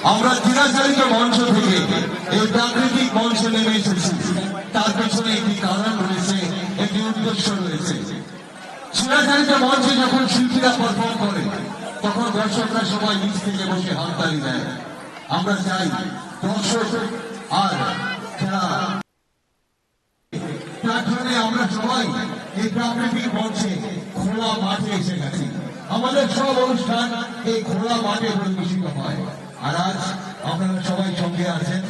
আমরা চিরাচরিত মঞ্চ থেকে এই প্রাকৃতিক মঞ্চে নেমে এসেছি। তার পেছনে একটি কারণ রয়েছে, একটি উদ্দেশ্য রয়েছে। চিরাচরিত মঞ্চে যখন শিল্পীরা পারফর্ম করে তখন দর্শকরা সবাই নিচ থেকে বসে হাততালি দেয়। আমরা চাই দর্শক আর খেলা প্ল্যাটফর্মে আমরা সবাই এই প্রাকৃতিক মঞ্চে খোলা মাঠে এসে গেছি। আমাদের সব অনুষ্ঠান এই খোলা মাঠে পরিবেশিত হয়। আর আজ আপনারা সবাই সঙ্গে আছেন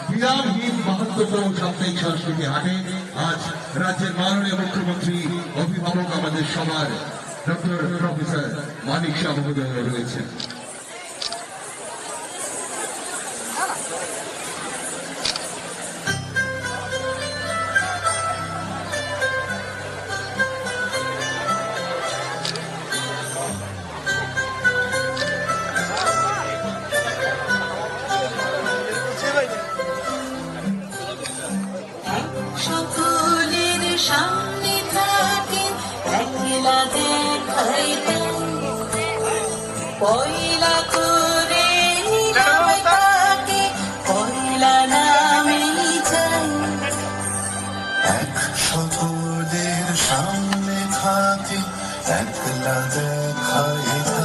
বিরামহীন ৭২তম সাপ্তাহিক সংস্কৃতি হাটে। আজ রাজ্যের মাননীয় মুখ্যমন্ত্রী, অভিভাবক আমাদের সবার ডক্টর প্রফেসর মানিক শাহ মহোদয় রয়েছেন। সকলের সামনে থাকে একলা দেখাইতে পয়লা করে থাকে পয়লা নামে যাই। এক সকলের সামনে থাকে একলা দেখাইতে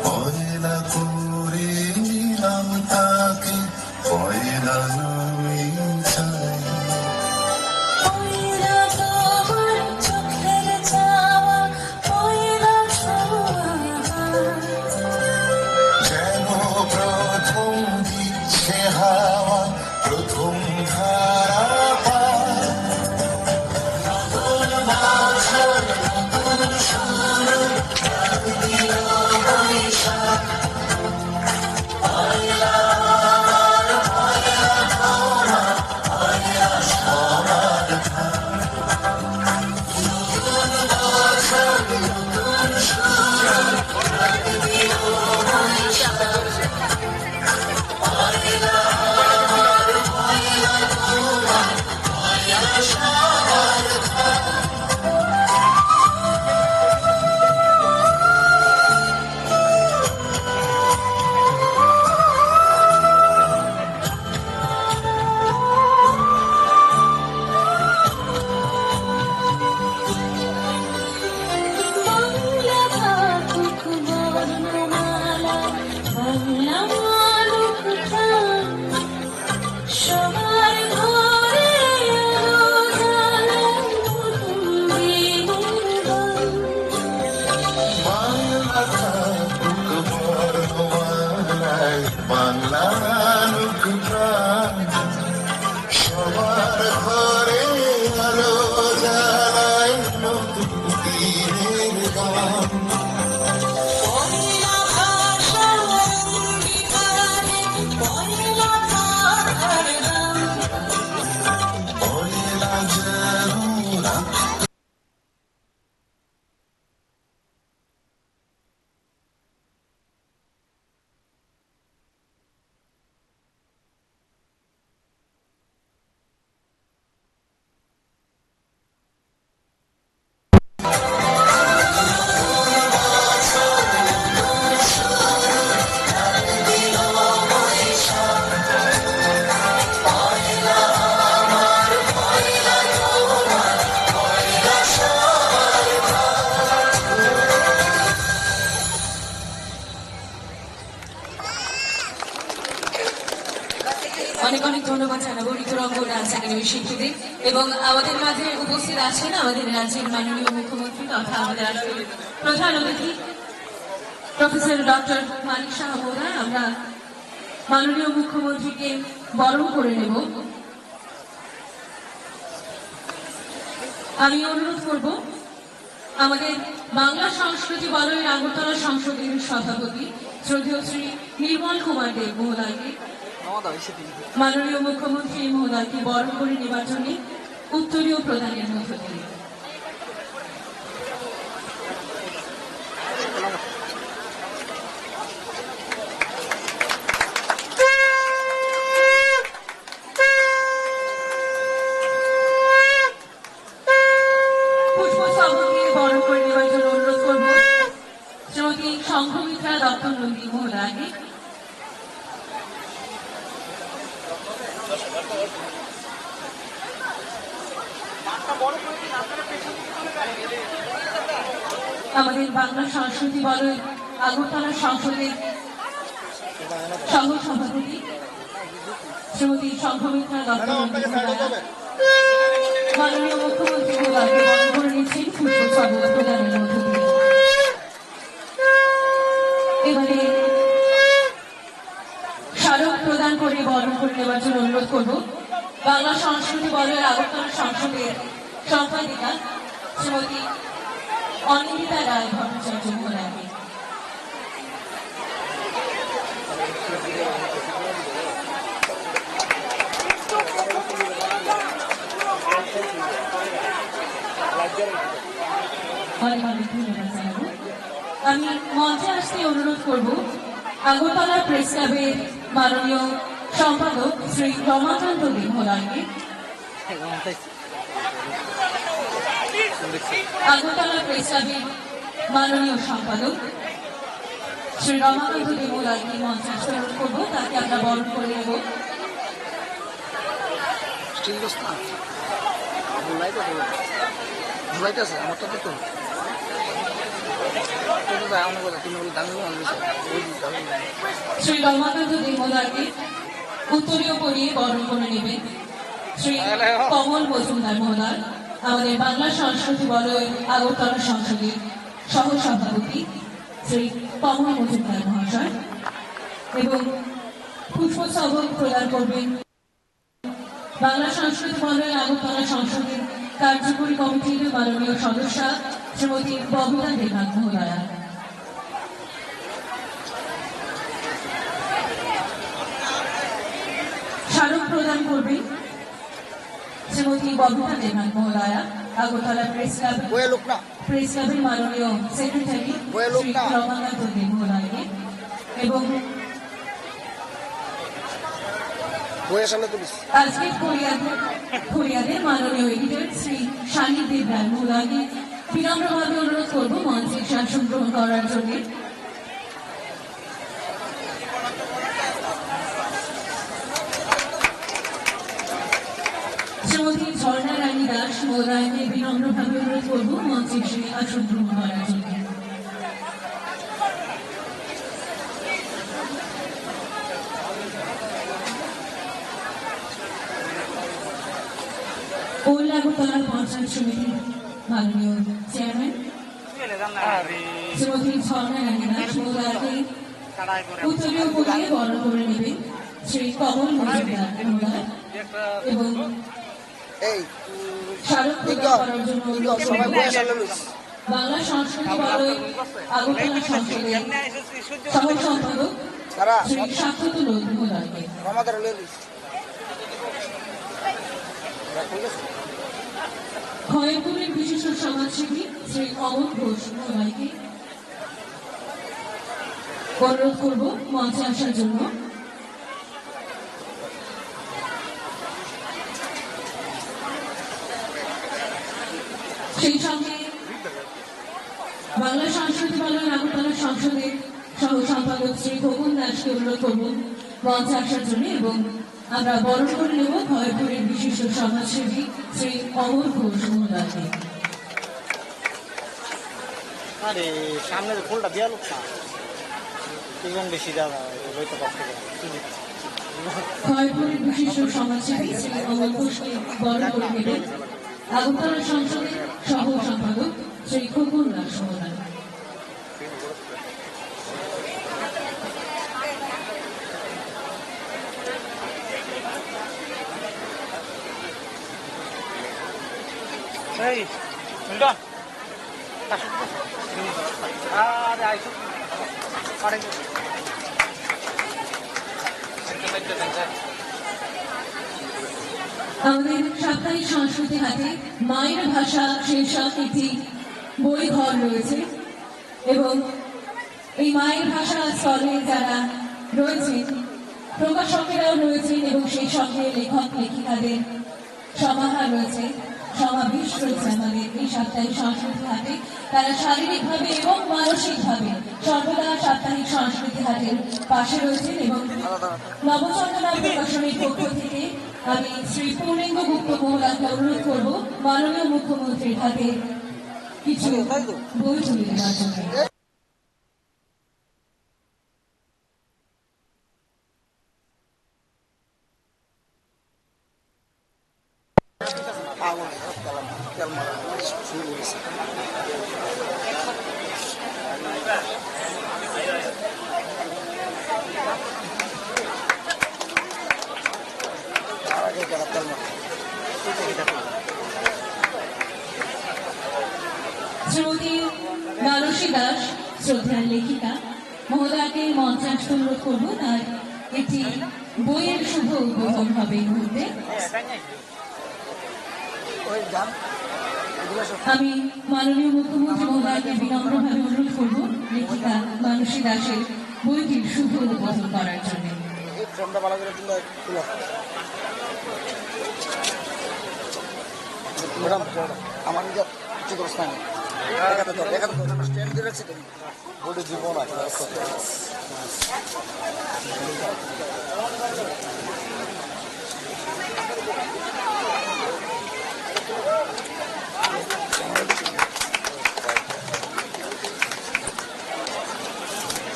পয়লা করে নিলাম তাকে পয়লা নামে যাই। পয়লা তোমার চোখের চাওয়া পয়লা ছোঁয়া যেন প্রথম দিচ্ছে হাওয়া প্রথম ধারা পায়। নতুন বছর নতুন শুরু দিল বৈশাখ পয়লা আমার পয়লা তোমার পয়লা সবার ঘর। নতুন বছর নতুন শুরু দিল বৈশাখ পয়লা আমার পয়লা তোমার পয়লা সবার ঘর। বাংলা থাকুক বর্ণমালা বাংলা মানুক প্রাণ সবার ঘরে আলো জ্বালায় নতুন দিনের গান। বাংলা থাকুক বর্ণমালায় বাংলা মানুক প্রাণ সবার ঘরে আলো জ্বালায় নতুন দিনের গান। পয়লা ভাষার অঙ্গীকারে পয়লা ভাষার গান। পয়লা যেন অনেক অনেক ধন্যবাদ জানাবো ঋতুরঙ্গ ডান্স একাডেমির শিল্পীদের এবং আমাদের মাঝে উপস্থিত আছেন আমাদের রাজ্যের মাননীয় মুখ্যমন্ত্রী তথা আমাদের আসলে প্রধান অতিথি প্রফেসর ডক্টর মানিক শাহ মহোদয়। আমরা মাননীয় মুখ্যমন্ত্রীকে বরণ করে নেব। আমি অনুরোধ করব আমাদের বাংলা সংস্কৃতি বলয়ের আগরতলা সংসদের সভাপতি শ্রদ্ধেয় শ্রী নির্মল কুমার দেব মহোদয়কে মাননীয় মুখ্যমন্ত্রী মহোদয়কে বরণ করে নেবার জন্য উত্তরীয় প্রদানের মধ্য দিয়ে সংঘমিত্রা দত্ত নন্দী মহোদয়কে আমাদের বাংলা সংস্কৃতি বলয় আগরতলা সংসদের সহ সভাপতি শ্রীমতী সংঘমিত্রা দত্ত মাননীয় মুখ্যমন্ত্রী মহোদয়কে বরণ করে নিচ্ছেন পুষ্পস্তবক প্রদানের মধ্য দিয়ে। এবারে স্মারক প্রদান করে বরণ করে নেওয়ার জন্য অনুরোধ করব বাংলা সংস্কৃতি বলয়ের আগরতলা সংসদের সম্পাদিকা শ্রীমতী অনিন্দিতা রায় ভট্টাচার্য মহোদয়কে। অনেক অনেক ধন্যবাদ জানাবো। আমি মঞ্চে আসতে অনুরোধ করব আগরতলা প্রেস ক্লাবের মাননীয় সম্পাদক শ্রী রমাকান্ত দে মহোদয়কে। আগরতলা প্রেস ক্লাবের মাননীয় সম্পাদক শ্রী রমাকান্ত দে মহোদয়কে মঞ্চে আসতে অনুরোধ করবো, তাকে আমরা বরণ করে নেব। শ্রী রমাকান্ত দে মহোদয়কে উত্তরীয় পরিয়ে বরণ করে নেবেন শ্রী কমল মজুমদার মহোদয়, আমাদের বাংলা সংস্কৃতি বলয় আগরতলা সংসদের সহ সভাপতি শ্রী কমল মজুমদার মহাশয়, এবং পুষ্পস্তবক প্রদান করবেন বাংলা সংস্কৃতি বলয় আগরতলা সংসদের কার্যকরী কমিটির মাননীয় সদস্যা শ্রীমতী ববিতা দেবনাথ মহোদয়া। স্মারক প্রদান করবেন শ্রীমতী ববিতা দেবনাথ মহোদয়া, আগরতলা প্রেস ক্লাবের মাননীয় সেক্রেটারি শ্রী রমাকান্ত দে মহোদয়কে, এবং আজকে কোরিয়াদের মাননীয় এডিটর শ্রী সান্নিধ্যের রায় মহোদয়কে বিনম্রভাবে অনুরোধ করব মঞ্চে শাসন গ্রহণ করার জন্য। শ্রীমতী ঝর্ণা রানী দাস মহোদয়কে বিনম্রভাবে অনুরোধ করব মঞ্চে এসে আসন গ্রহণ করার জন্য। ওল্ড আগরতলা পঞ্চায়েত সমিতির মাননীয় চেয়ারম্যান শ্রীমতী ঝর্ণা রানী দাস মহোদয়কে উত্তরীয় পরিয়ে বরণ করে নেবেন শ্রী কমল মজুমদার মহোদয়, এবং স্মারক প্রদান করার জন্য বাংলা সংস্কৃতি বলয় আগরতলা সংসদের সহ সম্পাদক শ্রী সাক্ষত মহোদয়কে। খয়েরপুরের বিশিষ্ট সমাজসেবী শ্রী অমর ঘোষ মহোদয়কে অনুরোধ করব মঞ্চে আসার জন্য। সেই সঙ্গে বাংলা সংস্কৃতি বলয় আগরতলা সংসদের সহ সম্পাদক শ্রী খোকন দাসকে অনুরোধ করব মঞ্চে আসার জন্য, এবং আমরা বরণ করে নেব খয়েরপুরের বিশিষ্ট সমাজসেবী শ্রী অমর ঘোষ মহোদয়কে। আরে সামনে ফুলটা দেওয়া লোক না ওজন বেশি যাবে হয়তো কষ্ট খয়েরপুরের বিশিষ্ট সমাজসেবী শ্রী অমর ঘোষকে বরণ করে নেবেন আগরতলা সংসদের সহ সম্পাদক শ্রী খোকন দাস মহোদয়। এই মিল্টন আরে আইসো পারে আমাদের সাপ্তাহিক সংস্কৃতি হাতে মায়ের ভাষা শীর্ষক একটি বই ঘর রয়েছে, এবং এই মায়ের ভাষা স্থলে যারা রয়েছেন প্রকাশকেরাও রয়েছেন, এবং সেই সঙ্গে লেখক লেখিকাদের সমাহার রয়েছে, সমাবেশ রয়েছে আমাদের এই সাপ্তাহিক সংস্কৃতি হাটে। তারা শারীরিকভাবে এবং মানসিকভাবে সর্বদা সাপ্তাহিক সংস্কৃতি হাটের পাশে রয়েছেন, এবং নবচন্দ্রনাথ প্রকাশনীর পক্ষ থেকে আমি শ্রী পূর্ণেন্দু গুপ্ত মহোদয়কে অনুরোধ করব মাননীয় মুখ্যমন্ত্রীর হাতে কিছু বই তুলে দেওয়ার জন্য। শ্রীমতী মানসী দাস শ্রদ্ধার লেখিকা মহোদয়কে মঞ্চে আসতে অনুরোধ করবো। তার একটি বইয়ের শুভ উদ্বোধন হবে এই মুহূর্তে। আমি মাননীয় মুখ্যমন্ত্রী মহোদয়কে বিনম্রভাবে অনুরোধ করবো লেখিকা মানসী দাসের বইটির শুভ উদ্বোধন করার জন্য। আমার নিজের কিছু দোষ নাই স্ট্যান্ড দিয়ে রাখছি তুমি বডি জীবন আছে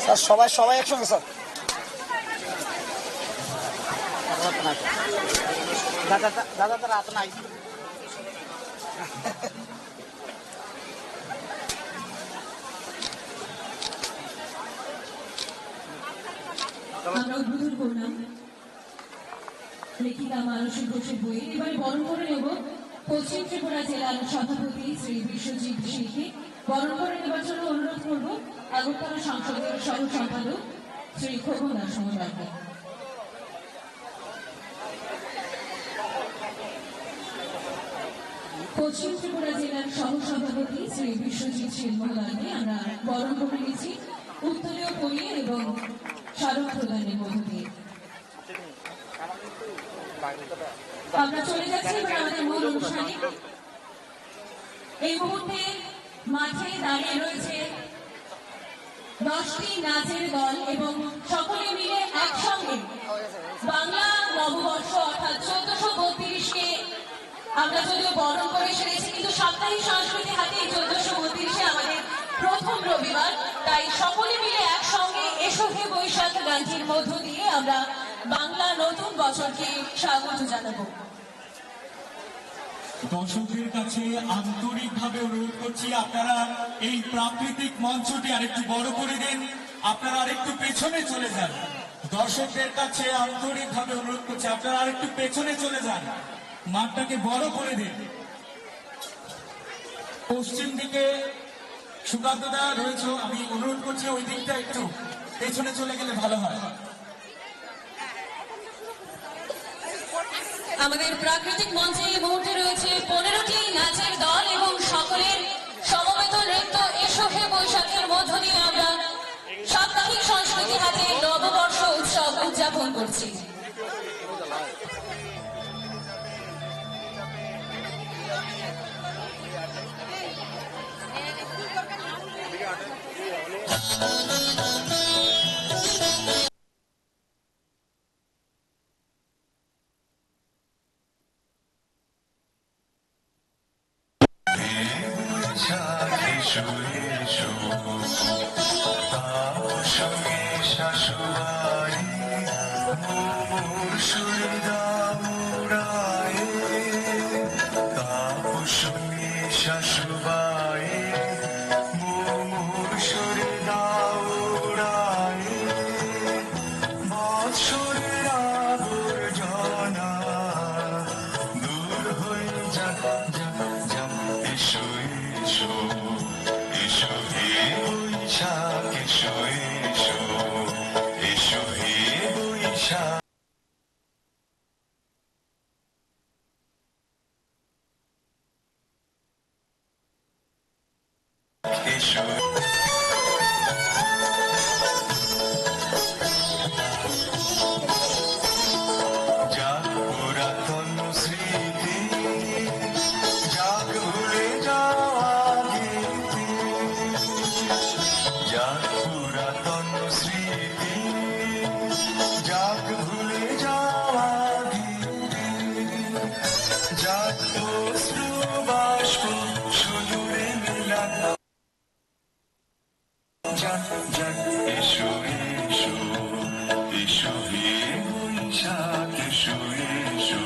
স্যার সবাই সবাই একসঙ্গে স্যার দাদা দাদা তার হাত নাই আমরা উদ্বোধন করলাম লেখিকা মানসী ঘোষের বই। এবারে বরণ করে নেব পশ্চিম ত্রিপুরা জেলার সভাপতি শ্রী বিশ্বজিৎ সিংকে। বরণ করে নেবার জন্য অনুরোধ করব আগরতলা সংসদের সহ সম্পাদক শ্রী খোকন দাস মহোদয়কে। পশ্চিম ত্রিপুরা জেলার সহ সভাপতি শ্রী বিশ্বজিৎ সিং মহোদয়কে আমরা বরণ করে নিচ্ছি উত্তরীয় পরিয়ে এবং স্মারক প্রদানের মধ্য দিয়ে। আমরা চলে যাচ্ছি এবার আমাদের মূল অনুষ্ঠানে। এই মুহূর্তে মাঠে দাঁড়িয়ে রয়েছে 10টি নাচের দল এবং সকলে মিলে একসঙ্গে বাংলা নববর্ষ অর্থাৎ 1432কে আমরা যদিও বরণ করে সেরেছি, কিন্তু সাপ্তাহিক সংস্কৃতি হাতে 1432 আমাদের প্রথম রবিবার। তাই সকলে মিলে একসঙ্গে এসো হে বৈশাখ গানটির মধ্য দিয়ে আমরা বাংলা নতুন বছরকে স্বাগত জানাবো। দর্শকদের কাছে আন্তরিকভাবে অনুরোধ করছি আপনারা এই প্রাকৃতিক মঞ্চটি আরেকটু বড় করে দিন, আপনারা আরেকটু পেছনে চলে যান। দর্শকদের কাছে আন্তরিকভাবে অনুরোধ করছি আপনারা আরেকটু পেছনে চলে যান, মাঠটাকে বড় করে দিন। পশ্চিম দিকে সুকান্ত দা রয়েছে, আমি অনুরোধ করছি ওই দিকটা একটু পেছনে চলে গেলে ভালো হয়। আমাদের প্রাকৃতিক মঞ্চে এই মুহূর্তে রয়েছে 15টি নাচের দল এবং সকলের সমবেত নৃত্য এসো হে বৈশাখের মধ্য দিয়ে আমরা সাপ্তাহিক সংস্কৃতি হাতে নববর্ষ উৎসব উদযাপন করছি। এসো এসো এসো হে বৈশাখ এসো এসো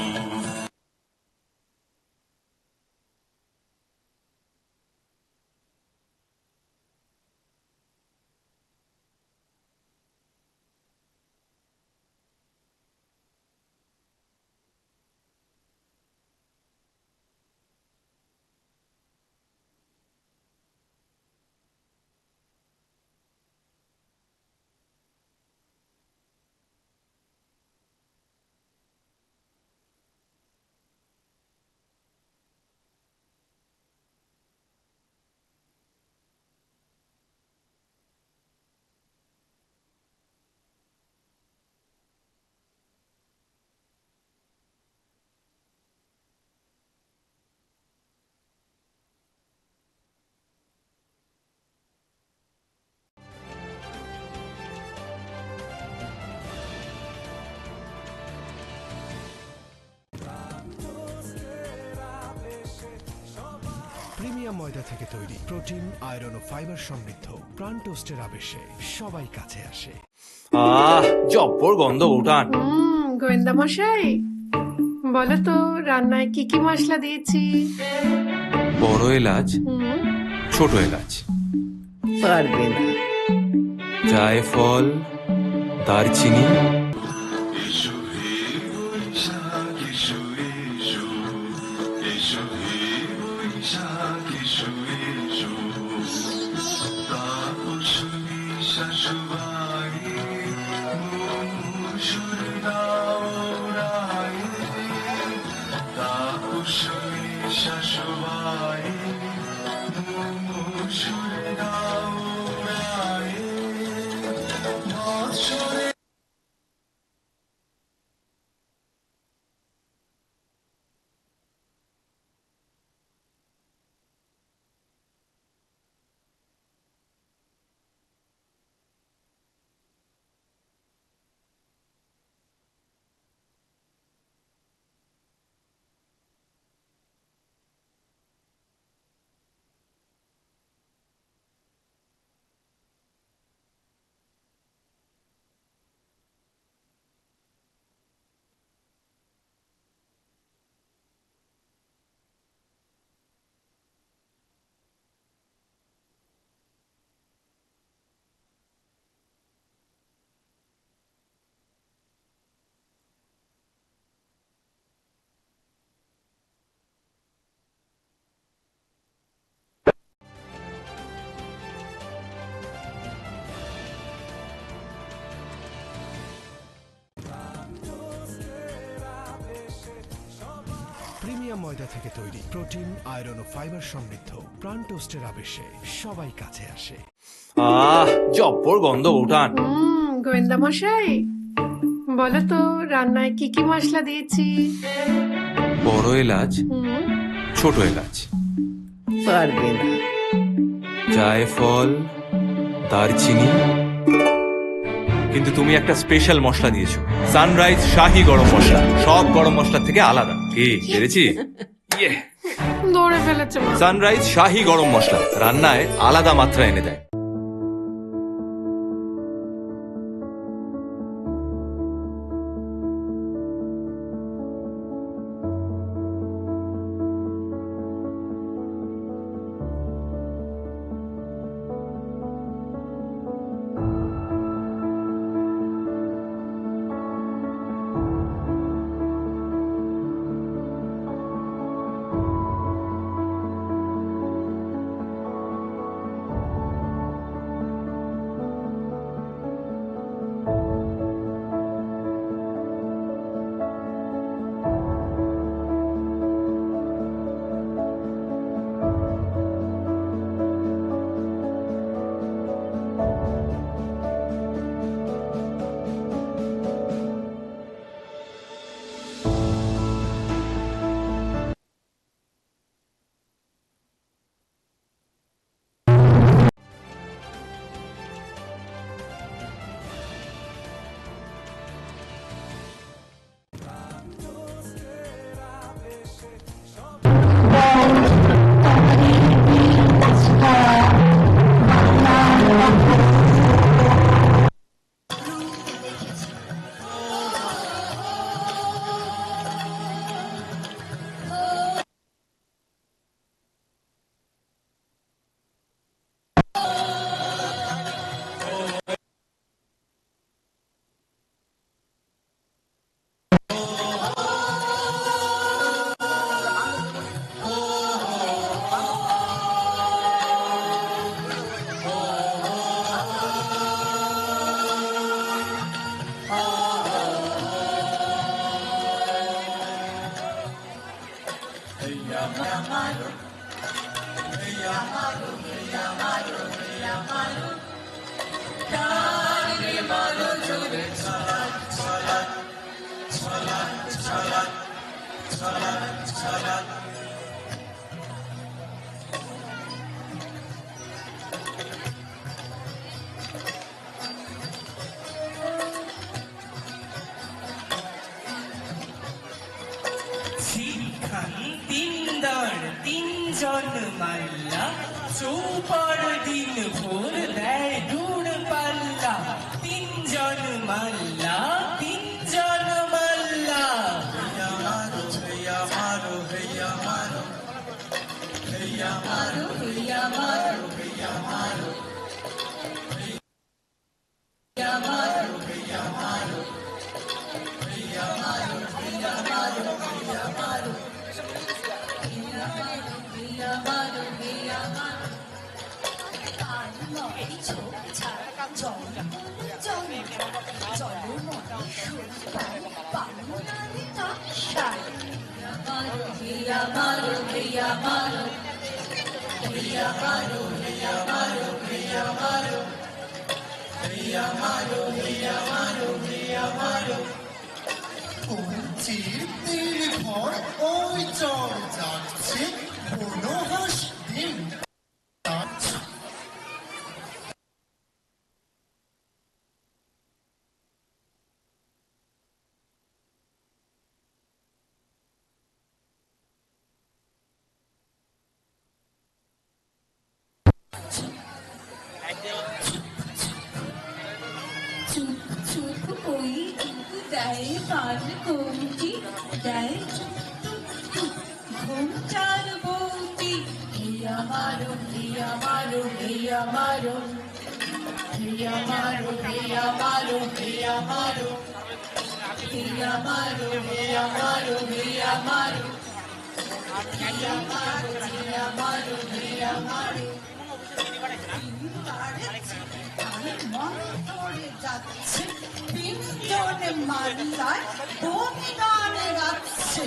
প্রিমিয়াম ময়দা থেকে তৈরি, প্রোটিন, আয়রন ও ফাইবার সমৃদ্ধ প্রাণ টোস্টের আবেশে সবাই কাছে আসে। জব্বর গন্ধ উঠান। গোয়েন্দা মশাই, বলো তো রান্নায় কি কি মশলা দিয়েছি? বড় এলাচ, ছোট এলাচ, পারবে না। জায়ফল, দারচিনি। এসো হে বৈশাখ এসো এসো এসো হে বৈশাখ এসো এসো তাপসী শাশুবাই মুসুর দাও রায় তাপসী শাশুবাই মুসুর দাও রায় বৎসরে প্রিমিয়াম ময়দা থেকে তৈরি, প্রোটিন, আয়রন ও ফাইবার সমৃদ্ধ প্রাণ টোস্টের আবেশে সবাই কাছে আসে। জব্বর গন্ধ উঠান। গোয়েন্দা মশাই, বলো তো রান্নায় কি কি মশলা দিয়েছি? বড় এলাচ, ছোট এলাচ, পারবে না। জায়ফল, দারচিনি। কিন্তু তুমি একটা স্পেশাল মশলা দিয়েছো, সানরাইজ শাহি গরম মশলা, সব গরম মশলা থেকে আলাদা। কি পেরেছি? দৌড়ে ফেলেছে মা। সানরাইজ শাহি গরম মশলা রান্নায় আলাদা মাত্রা এনে দেয়। শিখান তিনদার তিনজন মাল্লা চৌপর দিন ভোর দেয় দূর পাল্লা তিনজন মাল্লা তিনজন মাল্লা চিরদিন ভর ওই চর যাচ্ছে কোনো হাস দিন চুপ চুপ ওই টুকু দেয় পার কোনটি দেয় টুক টুক টুক ঘুমটার বউটি হিয়া মারো হিয়া মারো হিয়া মারো হিয়া মারো হিয়া মারো হিয়া মারো হিয়া মারো হিয়া মারো হিয়া মারো হিয়া মারো হিয়া মারো হিয়া মারো যাচ্ছে তিনজনে মাল্লায় বমি গানে গাচ্ছে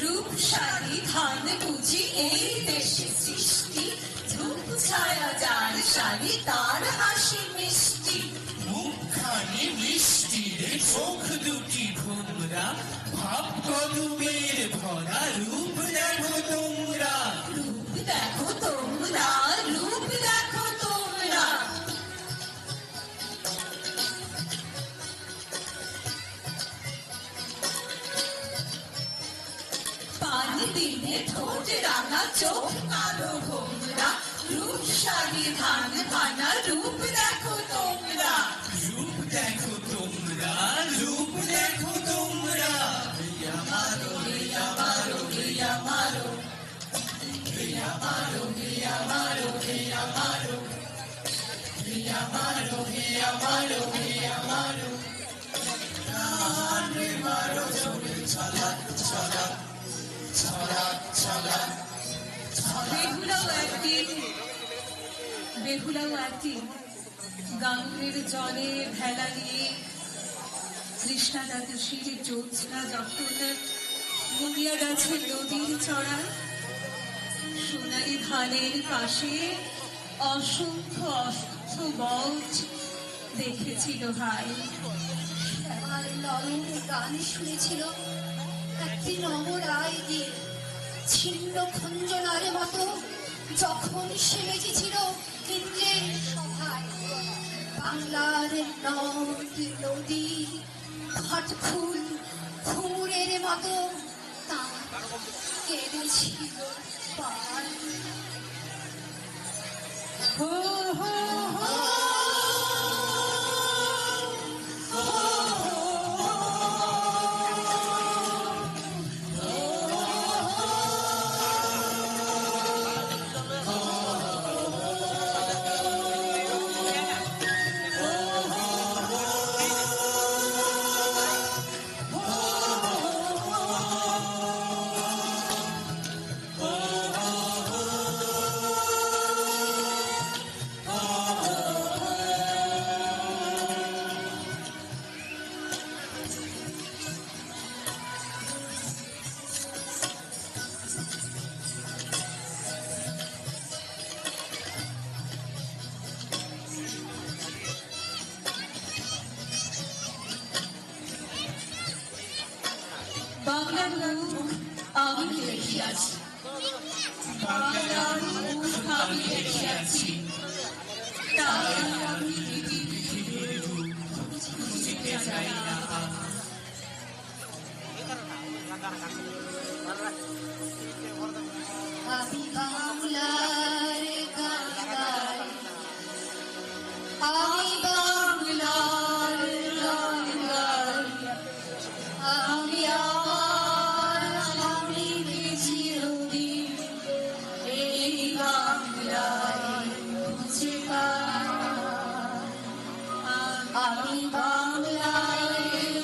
রূপসারি ধান বুঝি এই দেশে সৃষ্টি ধূপ ছায়া যার শাড়ি তার হাসি মিষ্টি মুখখানি মিষ্টি রে চোখ দুটি ভোমরা ভাব কদমের ভরা রূপ দেখো তোমরা রূপ দেখো তোমরা রূপ দেখো তোমরা পানি দিনে ঠোঁট রাঙা চোখ কালো ভোমরা রূপসারি ধান ভানা রূপ দেখো তোমরা রূপ দেখো তোমরা রূপ দেখো তোমরা হিয়া মারো হিয়া মারো হিয়া মারো হিয়া মারো হিয়া মারো হিয়া মারো হিয়া মারো হিয়া মারো হিয়া মারো গানে মারো জোরে ছলা ছলা ছলা ছলা বেহুলাও একদিন গাঙ্গের জলে ভেলা নিয়ে কৃষ্ণা দ্বাদশীর জ্যোৎস্না যখন মুনিয়া গাছে নদীর চড়ায় সোনালি ধানের পাশে অসংখ্য অসংখ্য বট দেখেছিল ভাই আমার নরম গান শুনেছিল একদিন অমরায় দিয়ে ছিন্ন খঞ্জনার মতো যখন সে বেঁচেছিল কেন্দ্রের সভায় বাংলার নদ নদী ঘটফুল ঘুঙুরের মতো তার কেঁদেছিল পাল। হো হো হো বাংলার মুখ আমি দেখিয়াছি, বাংলার মুখ আমি দেখিয়াছি, তাই আমি পৃথিবীর রূপ খুঁজিতে চাই না। আমি বাংলার গান গাই, আমি বাংলার গান গাই, আমি আমার স্বামীর চিরদিন এই বাংলায় খুঁজে পাই। আমি বাংলার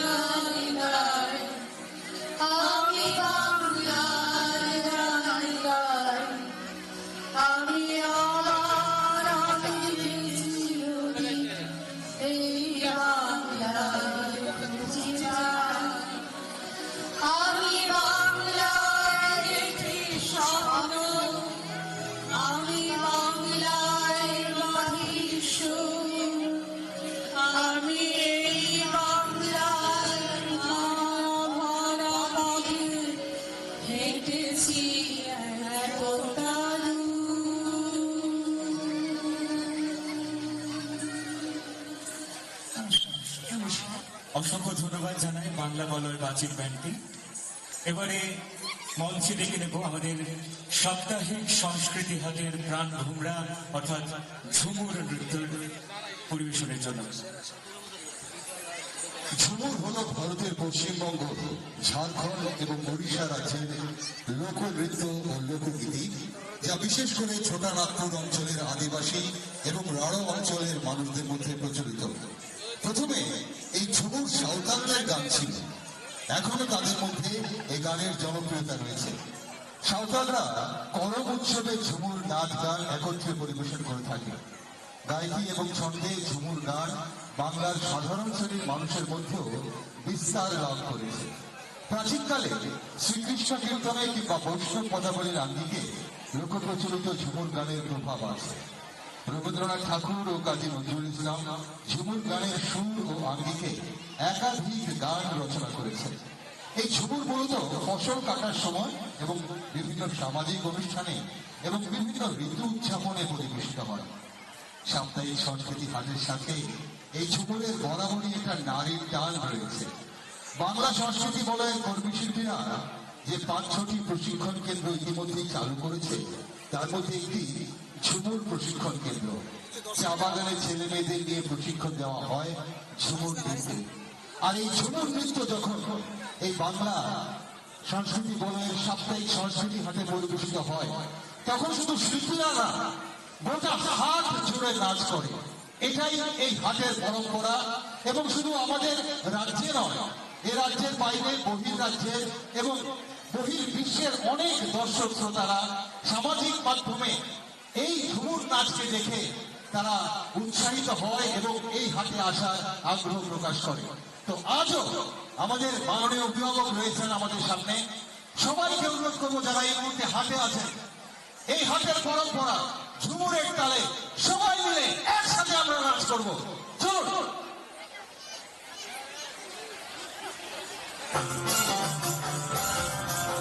গান গাই, আমি বাংলার গান গাই, আমি আমার চিরদিন এই বাংলায় খুঁজে পাই। আমি বাংলার একটি স্বপ্ন, আমি বাংলার মাটির সুর, আমি এই বাংলার ভরা পথে হেঁটেছি এতটা অসংখ্য ধন্যবাদ জানাই বাংলা বলয় বাচিক ব্যান্ডকে। এবারে মঞ্চে ডেকে নেব আমাদের সাপ্তাহিক সংস্কৃতি হাটের প্রাণ ভুমরা অর্থাৎ ঝুমুর নৃত্য পরিবেশনের জন্য। ঝুমুর হলো ভারতের পশ্চিমবঙ্গ, ঝাড়খণ্ড এবং ওড়িশা রাজ্যের লোকনৃত্য ও লোকগীতি, যা বিশেষ করে ছোটানাগপুর অঞ্চলের আদিবাসী এবং রাঢ় অঞ্চলের মানুষদের মধ্যে প্রচলিত। প্রথমে এই ঝুমুর সাঁওতালদের গান ছিল, এখনো তাদের মধ্যে এই গানের জনপ্রিয়তা রয়েছে। সাঁওতালরা করম উৎসবে ঝুমুর নাচ গান একত্রে পরিবেশন করে থাকে। গায়কি এবং ছন্দে ঝুমুর গান বাংলার সাধারণ শ্রেণীর মানুষের মধ্যেও বিস্তার লাভ করেছে। প্রাচীনকালে শ্রীকৃষ্ণ কীর্তনে কিংবা বৈষ্ণব পদাবলীর আঙ্গিকে লোকপ্রচলিত ঝুমুর গানের প্রভাব আছে। রবীন্দ্রনাথ ঠাকুর ও কাজী নজরুল ইসলাম ঝুমুর গানের সুর ও আঙ্গিকে একাধিক গান রচনা করেছেন। এই ঝুমুর মূলত ফসল কাটার সময় এবং বিভিন্ন সামাজিক অনুষ্ঠানে এবং বিভিন্ন ঋতু উদযাপনে পরিবেশিত হয়। সাপ্তাহিক সংস্কৃতি হাটের সাথে এই ঝুমুরের বরাবরই একটা নারীর টান রয়েছে। বাংলা সংস্কৃতি বলয়ের কর্মী শিল্পীরা যে ৫-৬টি প্রশিক্ষণ কেন্দ্র ইতিমধ্যেই চালু করেছে, তার মধ্যে একটি ঝুমুর প্রশিক্ষণ কেন্দ্র। চা বাগানের ছেলে মেয়েদের নিয়ে প্রশিক্ষণ দেওয়া হয় ঝুমুর নৃত্যে। আর এই ঝুমুর নৃত্য যখন এই বাংলা সংস্কৃতি বলয়ের সাপ্তাহিক সংস্কৃতি হাটে পরিবেশিত হয়, তখন শুধু শিল্পীরা না, গোটা হাট জুড়ে নাচ করে। এটাই এই হাটের পরম্পরা। এবং শুধু আমাদের রাজ্যে নয়, এ রাজ্যের বাইরে বহির রাজ্যের এবং বহির বিশ্বের অনেক দর্শক শ্রোতারা সামাজিক মাধ্যমে এই ঝুমুর নাচকে দেখে তারা উৎসাহিত হয় এবং এই হাটে আসার আগ্রহ প্রকাশ করে। তো আজও আমাদের মাননীয় অভিভাবক রয়েছেন আমাদের সামনে, সবাইকে অনুরোধ করবো যারা এই মুহূর্তে হাটে আছেন, এই হাটের পরম্পরা ঝুমুরের তালে সবাই মিলে একসাথে আমরা নাচ করবো। চলুন।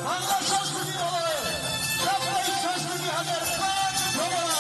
বাংলা সংস্কৃতি বলে সাপ্তাহিক সংস্কৃতি হাটের প্রাণ ভ্রমরা।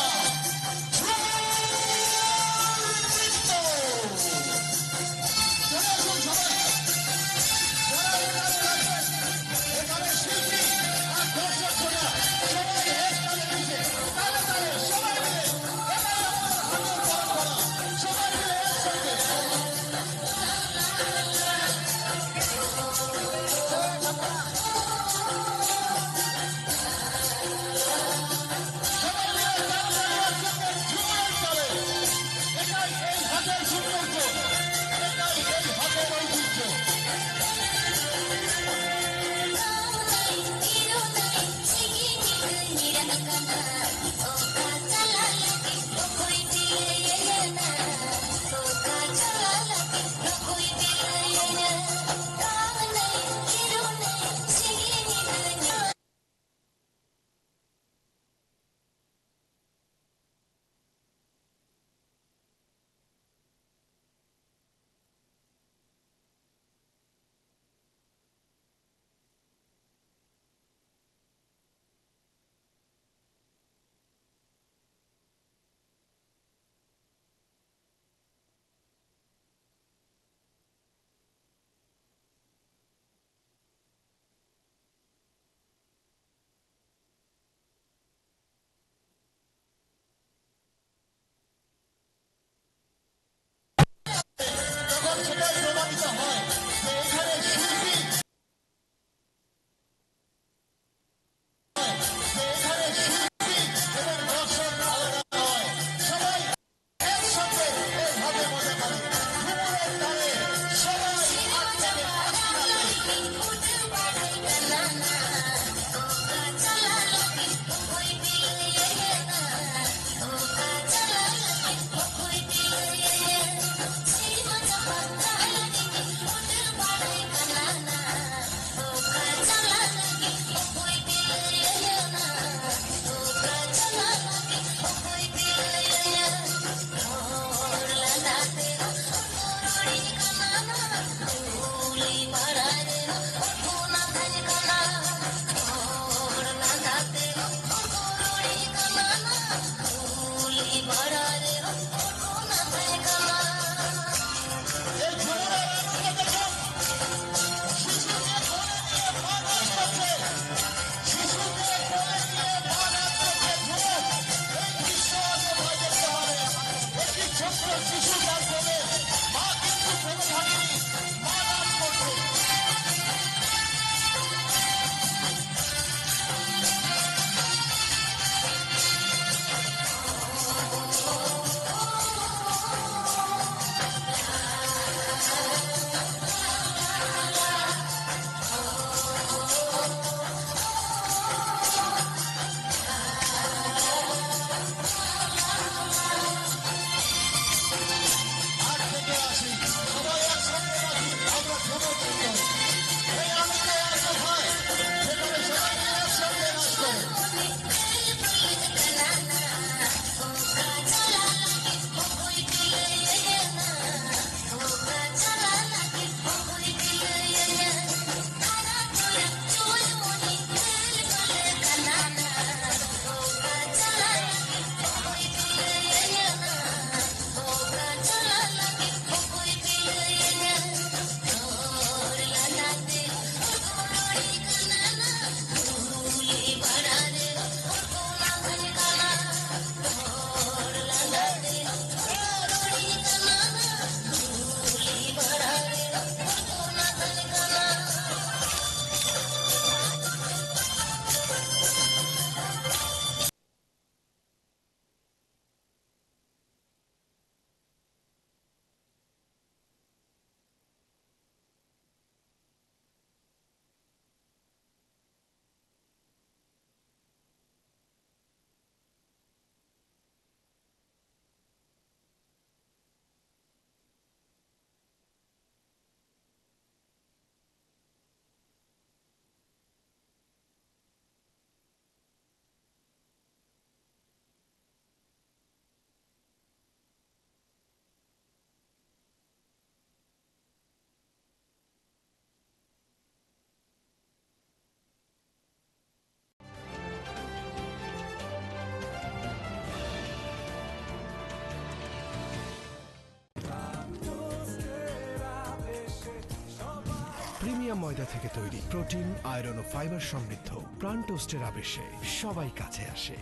প্রিমিয়াম ময়দা থেকে তৈরি, প্রোটিন, আয়রন ও ফাইবার সমৃদ্ধ। প্রাণ টোস্টের আবেশে সবাই কাছে আসে।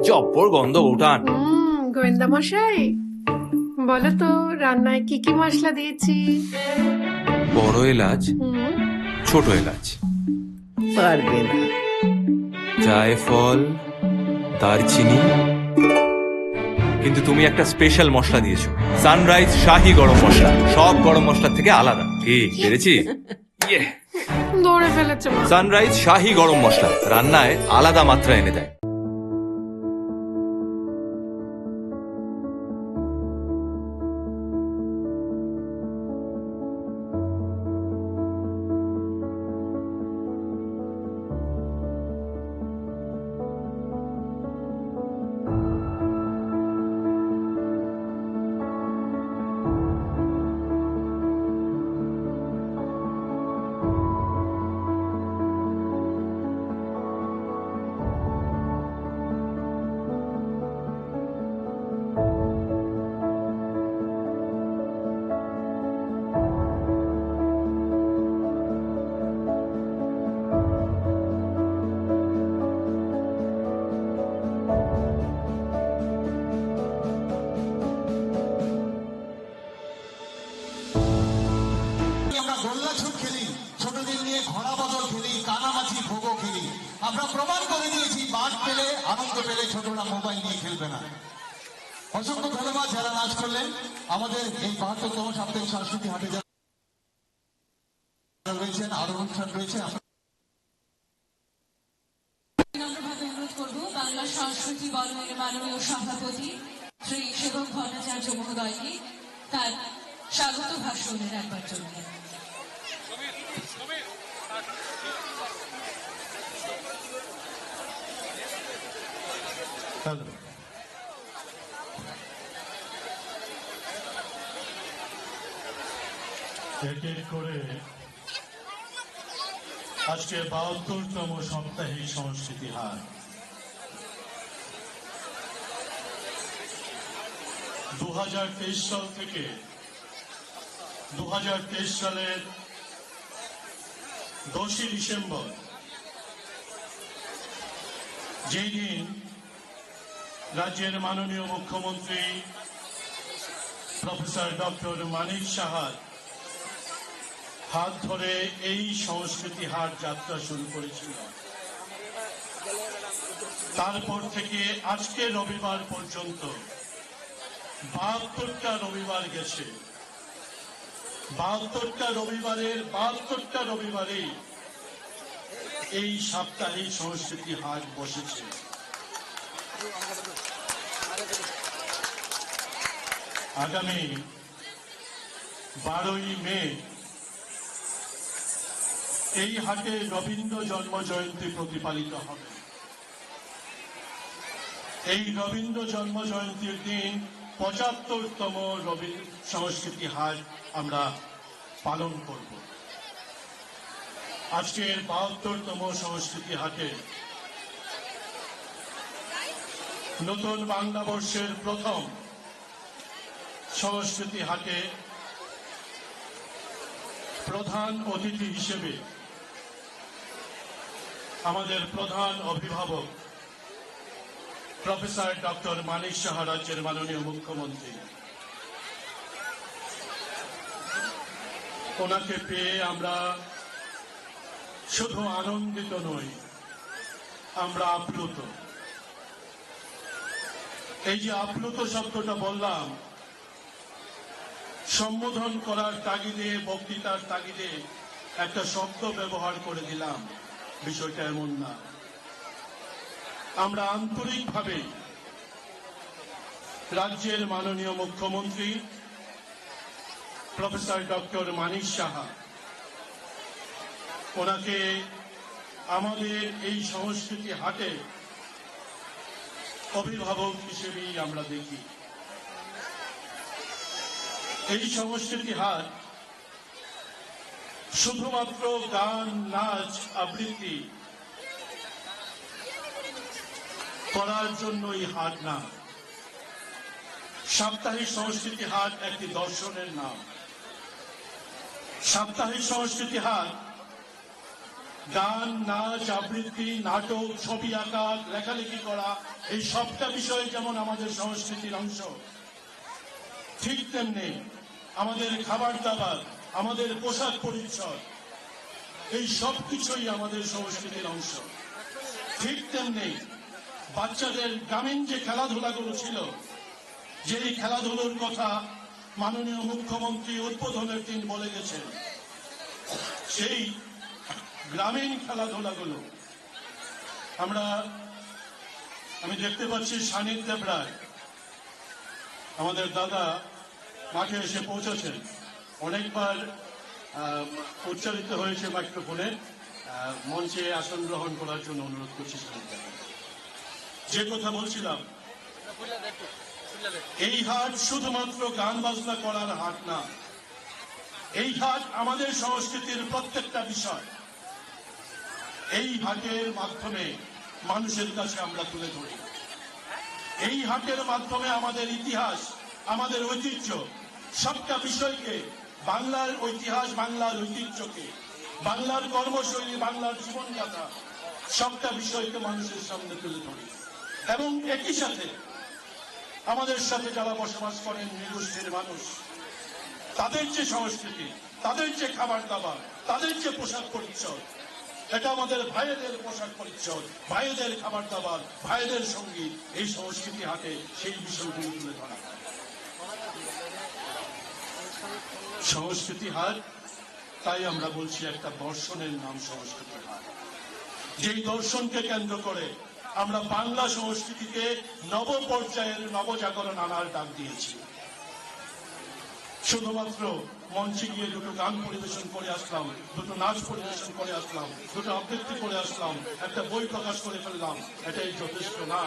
জব্বর গন্ধ উঠান। গোয়েন্দা মশাই, বলো তো রান্নায় কি কি মশলা দিয়েছি? বড় এলাচ, ছোট এলাচ, পারবে না। জায়ফল, দারচিনি, কিন্তু তুমি একটা স্পেশাল মশলা দিয়েছো, সানরাইজ শাহি গরম মশলা। সব গরম মশলার থেকে আলাদা। কি পেরেছি? দৌড়ে ফেলেছে মা। সানরাইজ শাহি গরম মশলা রান্নায় আলাদা মাত্রা এনে দেয়। আমরা গোল্লা ছুট খেলি, ছোটদের নিয়ে ঘোড়া বদল খেলি, কানামাছি ভোগও খেলি। আমরা প্রমাণ করে দিয়েছি বাদ পেলে, আনন্দ পেলে ছোটরা মোবাইল নিয়ে খেলবে না। অসংখ্য ধন্যবাদ যারা নাচ করলেন। আমাদের এই ৭২তম সাপ্তাহিক সাংস্কৃতিক হাটে যারা রয়েছেন, আরো অনুষ্ঠান রয়েছে। বিনম্রভাবে অনুরোধ করব বাংলা সংস্কৃতি বলয়ের মাননীয় সভাপতি শ্রী সেবক ভট্টাচার্য মহোদয়কে তার স্বাগত ভাষণে রাখবার জন্য। এক এক করে আজকে ৭২তম সাপ্তাহিক সংস্কৃতি হাট ২০২৩ সাল থেকে ২০২৩ সালের ১০ই ডিসেম্বর, যেই দিন রাজ্যের মাননীয় মুখ্যমন্ত্রী প্রফেসর ডক্টর মানিক সাহার হাত ধরে এই সংস্কৃতি হাট যাত্রা শুরু করেছিল, তারপর থেকে আজকে রবিবার পর্যন্ত ৭২টা রবিবার গেছে। ৭২টা রবিবারের ৭২টা রবিবারেই এই সাপ্তাহিক সংস্কৃতি হাট বসেছে। আগামী ১২ই মে এই হাটে রবীন্দ্র জন্ম জয়ন্তী প্রতিপালিত হবে। এই রবীন্দ্র জন্ম জয়ন্তীর দিন ৭৫তম সংস্কৃতি হাট আমরা পালন করব। আজকের ৭২তম সংস্কৃতি হাটে নতুন বাংলা বর্ষের প্রথম সংস্কৃতি হাটে প্রধান অতিথি হিসেবে আমাদের প্রধান অভিভাবক প্রফেসর ডক্টর মানিক সাহা, রাজ্যের মাননীয় মুখ্যমন্ত্রী, ওনাকে পেয়ে আমরা শুধু আনন্দিত নই, আমরা আপ্লুত। এই যে আপ্লুত শব্দটা বললাম, সম্বোধন করার তাগিদে, বক্তৃতার তাগিদে একটা শব্দ ব্যবহার করে দিলাম, বিষয়টা এমন না। আমরা আন্তরিকভাবে রাজ্যের মাননীয় মুখ্যমন্ত্রী প্রফেসর ডক্টর মানিক সাহা, ওনাকে আমাদের এই সংস্কৃতি হাটে অভিভাবক হিসেবেই আমরা দেখি। এই সংস্কৃতি হাট শুধুমাত্র গান, নাচ, আবৃত্তি করার জন্যই হাট না। সাপ্তাহিক সংস্কৃতি হাট একটি দর্শনের নাম। সাপ্তাহিক সংস্কৃতি হাট গান, নাচ, আবৃত্তি, নাটক, ছবি আঁকা, লেখালেখি করা, এই সবটা বিষয় যেমন আমাদের সংস্কৃতির অংশ, ঠিক তেমনি আমাদের খাবার দাবার, আমাদের পোশাক পরিচ্ছদ, এই সব কিছুই আমাদের সংস্কৃতির অংশ। ঠিক তেমনি বাচ্চাদের গ্রামীণ যে খেলাধুলাগুলো ছিল, যেই খেলাধুলোর কথা মাননীয় মুখ্যমন্ত্রী উদ্বোধনের দিন বলে গেছেন, সেই গ্রামীণ খেলাধুলাগুলো আমি দেখতে পাচ্ছি সানিধ্য দেবরায় আমাদের দাদা মাঠে এসে পৌঁছেছেন। অনেকবার উচ্চারিত হয়েছে মাইক্রোফোনে, মঞ্চে আসন গ্রহণ করার জন্য অনুরোধ করছি সানিধ্য। যে কথা বলছিলাম, এই হাট শুধুমাত্র গান বাজনা করার হাট না, এই হাট আমাদের সংস্কৃতির প্রত্যেকটা বিষয়। এই হাটের মাধ্যমে মানুষের কাছে আমরা তুলে ধরি, এই হাটের মাধ্যমে আমাদের ইতিহাস, আমাদের ঐতিহ্য, সবটা বিষয়কে, বাংলার ইতিহাস, বাংলার ঐতিহ্যকে, বাংলার কর্মশৈলী, বাংলার জীবনগাথা, সবটা বিষয়কে মানুষের সামনে তুলে ধরি। এবং একই সাথে আমাদের সাথে যারা বসবাস করেন নৃগোষ্ঠীর মানুষ, তাদের যে সংস্কৃতি, তাদের যে খাবার দাবার, তাদের যে পোশাক পরিচ্ছদ, এটা আমাদের ভাইদের পোশাক পরিচ্ছদ, ভাইদের খাবার দাবার, ভাইদের সঙ্গীত, এই সংস্কৃতি হাটে সেই বিষয়গুলো তুলে ধরা হয়। সংস্কৃতি হাট, তাই আমরা বলছি একটা দর্শনের নাম সংস্কৃতি হাট। যেই দর্শনকে কেন্দ্র করে আমরা বাংলা সংস্কৃতিতে নব পর্যায়ের নবজাগরণ আনার ডাক দিয়েছি। শুধুমাত্র মঞ্চে গিয়ে দুটো গান পরিবেশন করে আসলাম, দুটো নাচ পরিবেশন করে আসলাম, দুটো আবৃত্তি করে আসলাম, একটা বই প্রকাশ করে ফেললাম, এটাই যথেষ্ট না।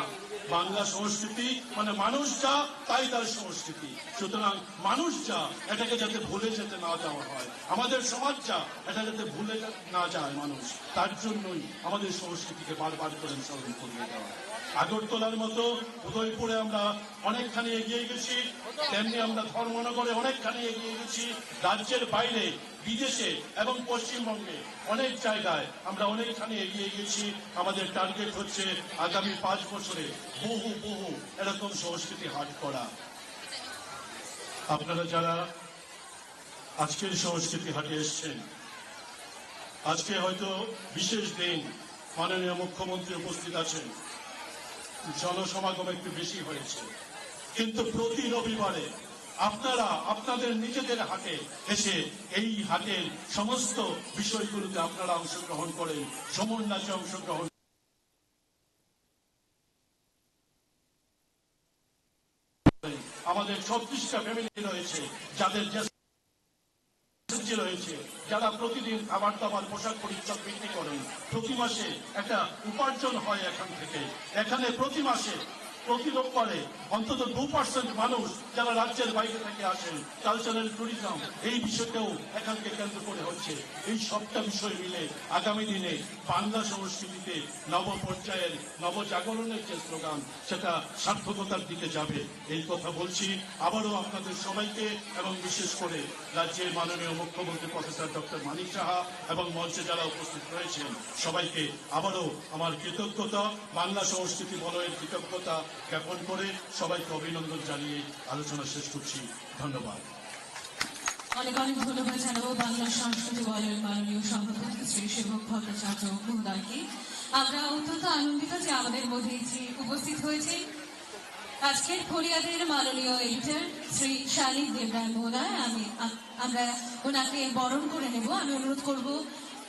বাংলা সংস্কৃতি মানে মানুষ যা তাই তার সংস্কৃতি। সুতরাং মানুষ যা, এটাকে যাতে ভুলে যেতে না যাওয়া হয়, আমাদের সমাজ যা, এটা যাতে ভুলে না যায় মানুষ, তার জন্যই আমাদের সংস্কৃতিকে বারবার করে স্মরণ করিয়ে দেওয়া। আগরতলার মতো উদয়পুরে আমরা অনেকখানি এগিয়ে গেছি, তেমনি আমরা ধর্মনগরে অনেকখানি এগিয়ে গেছি। রাজ্যের বাইরে, বিদেশে এবং পশ্চিমবঙ্গে অনেক জায়গায় আমরা অনেকখানি এগিয়ে গেছি। আমাদের টার্গেট হচ্ছে আগামী 5 বছরে বহু বহু এরকম সংস্কৃতি হাট করা। আপনারা যারা আজকের সংস্কৃতি হাটে এসছেন, আজকে হয়তো বিশেষ দিন, মাননীয় মুখ্যমন্ত্রী উপস্থিত আছেন, জনসমাগম একটু বেশি হয়েছে, কিন্তু প্রতি রবিবারে আপনারা আপনাদের নিজেদের হাটে এসে এই হাটের সমস্ত বিষয়গুলোতে আপনারা অংশগ্রহণ করেন, ঝুমুর নাচে অংশগ্রহণ, আমাদের 36টা ফ্যামিলি রয়েছে যাদের রয়েছে, যারা প্রতিদিন খাবার দাবার, পোশাক পরিচ্ছদ বিক্রি করেন। প্রতি মাসে একটা উপার্জন হয় এখান থেকে। এখানে প্রতি মাসে, প্রতি রোববারে অন্তত 2% মানুষ যারা রাজ্যের বাইরে থেকে আসেন, কালচারাল ট্যুরিজম, এই বিষয়টাও এখানকে কেন্দ্র করে হচ্ছে। এই সবটা বিষয় মিলে আগামী দিনে বাংলা সংস্কৃতিতে নব পর্যায়ের নবজাগরণের যে স্লোগান, সেটা সার্থকতার দিকে যাবে, এই কথা বলছি। আবারও আপনাদের সবাইকে এবং বিশেষ করে রাজ্যের মাননীয় মুখ্যমন্ত্রী প্রফেসর ডক্টর মানিক সাহা এবং মঞ্চে যারা উপস্থিত রয়েছেন সবাইকে আবারও আমার কৃতজ্ঞতা, বাংলা সংস্কৃতি বলয়ের কৃতজ্ঞতা জ্ঞাপন করে সবাইকে অভিনন্দন জানিয়ে আলোচনা শেষ করছি। ধন্যবাদ। অনেক অনেক ধন্যবাদ জানাবো বাংলা সংস্কৃতি বলয়ের মাননীয় সভাপতি শ্রী সেবক ভট্টাচার্য মহোদয়কে। আমরা অত্যন্ত আনন্দিত যে আমাদের মধ্যে উপস্থিত হয়েছে আজকের ফরিয়াদের মাননীয় এডিটর শ্রী সানিধ্য দেবরায় মহোদয়। আমরা ওনাকে বরণ করে নেব। আমি অনুরোধ করব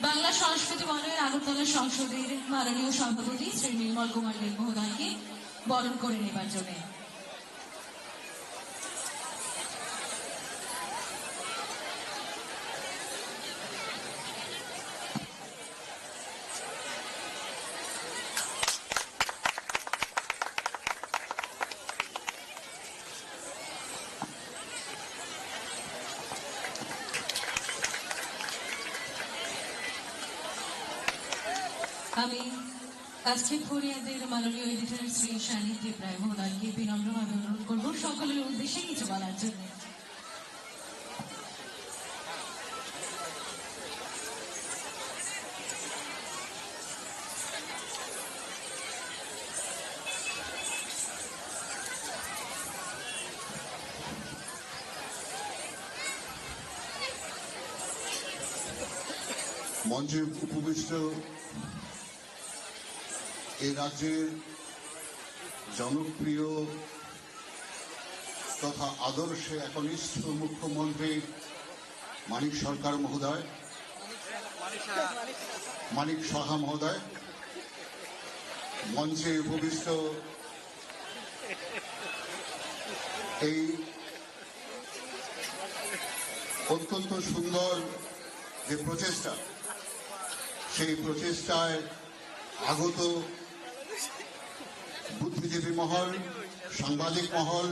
বাংলা সংস্কৃতি বলয়ের আগরতলা সংসদের মাননীয় সভাপতি শ্রী নির্মল কুমার দেব মহোদয়কে বরণ করে নেবার জন্য। আমি আজকে ফরিয়াদের মাননীয় এডিটর শ্রী সানিধ্য দেবরায় মহোদয়কে বিনম্রভাবে অনুরোধ করবো সকলের উদ্দেশ্যে কিছু বলার জন্য। মঞ্চে উপবিষ্ট এই রাজ্যের জনপ্রিয় তথা আদর্শে একনিষ্ঠ মুখ্যমন্ত্রী মানিক সরকার মহোদয়, মানিক সাহা মহোদয়, মঞ্চে উপবিষ্ট এই অত্যন্ত সুন্দর যে প্রচেষ্টা, সেই প্রচেষ্টায় আগত বুদ্ধিজীবী মহল, সাংবাদিক মহল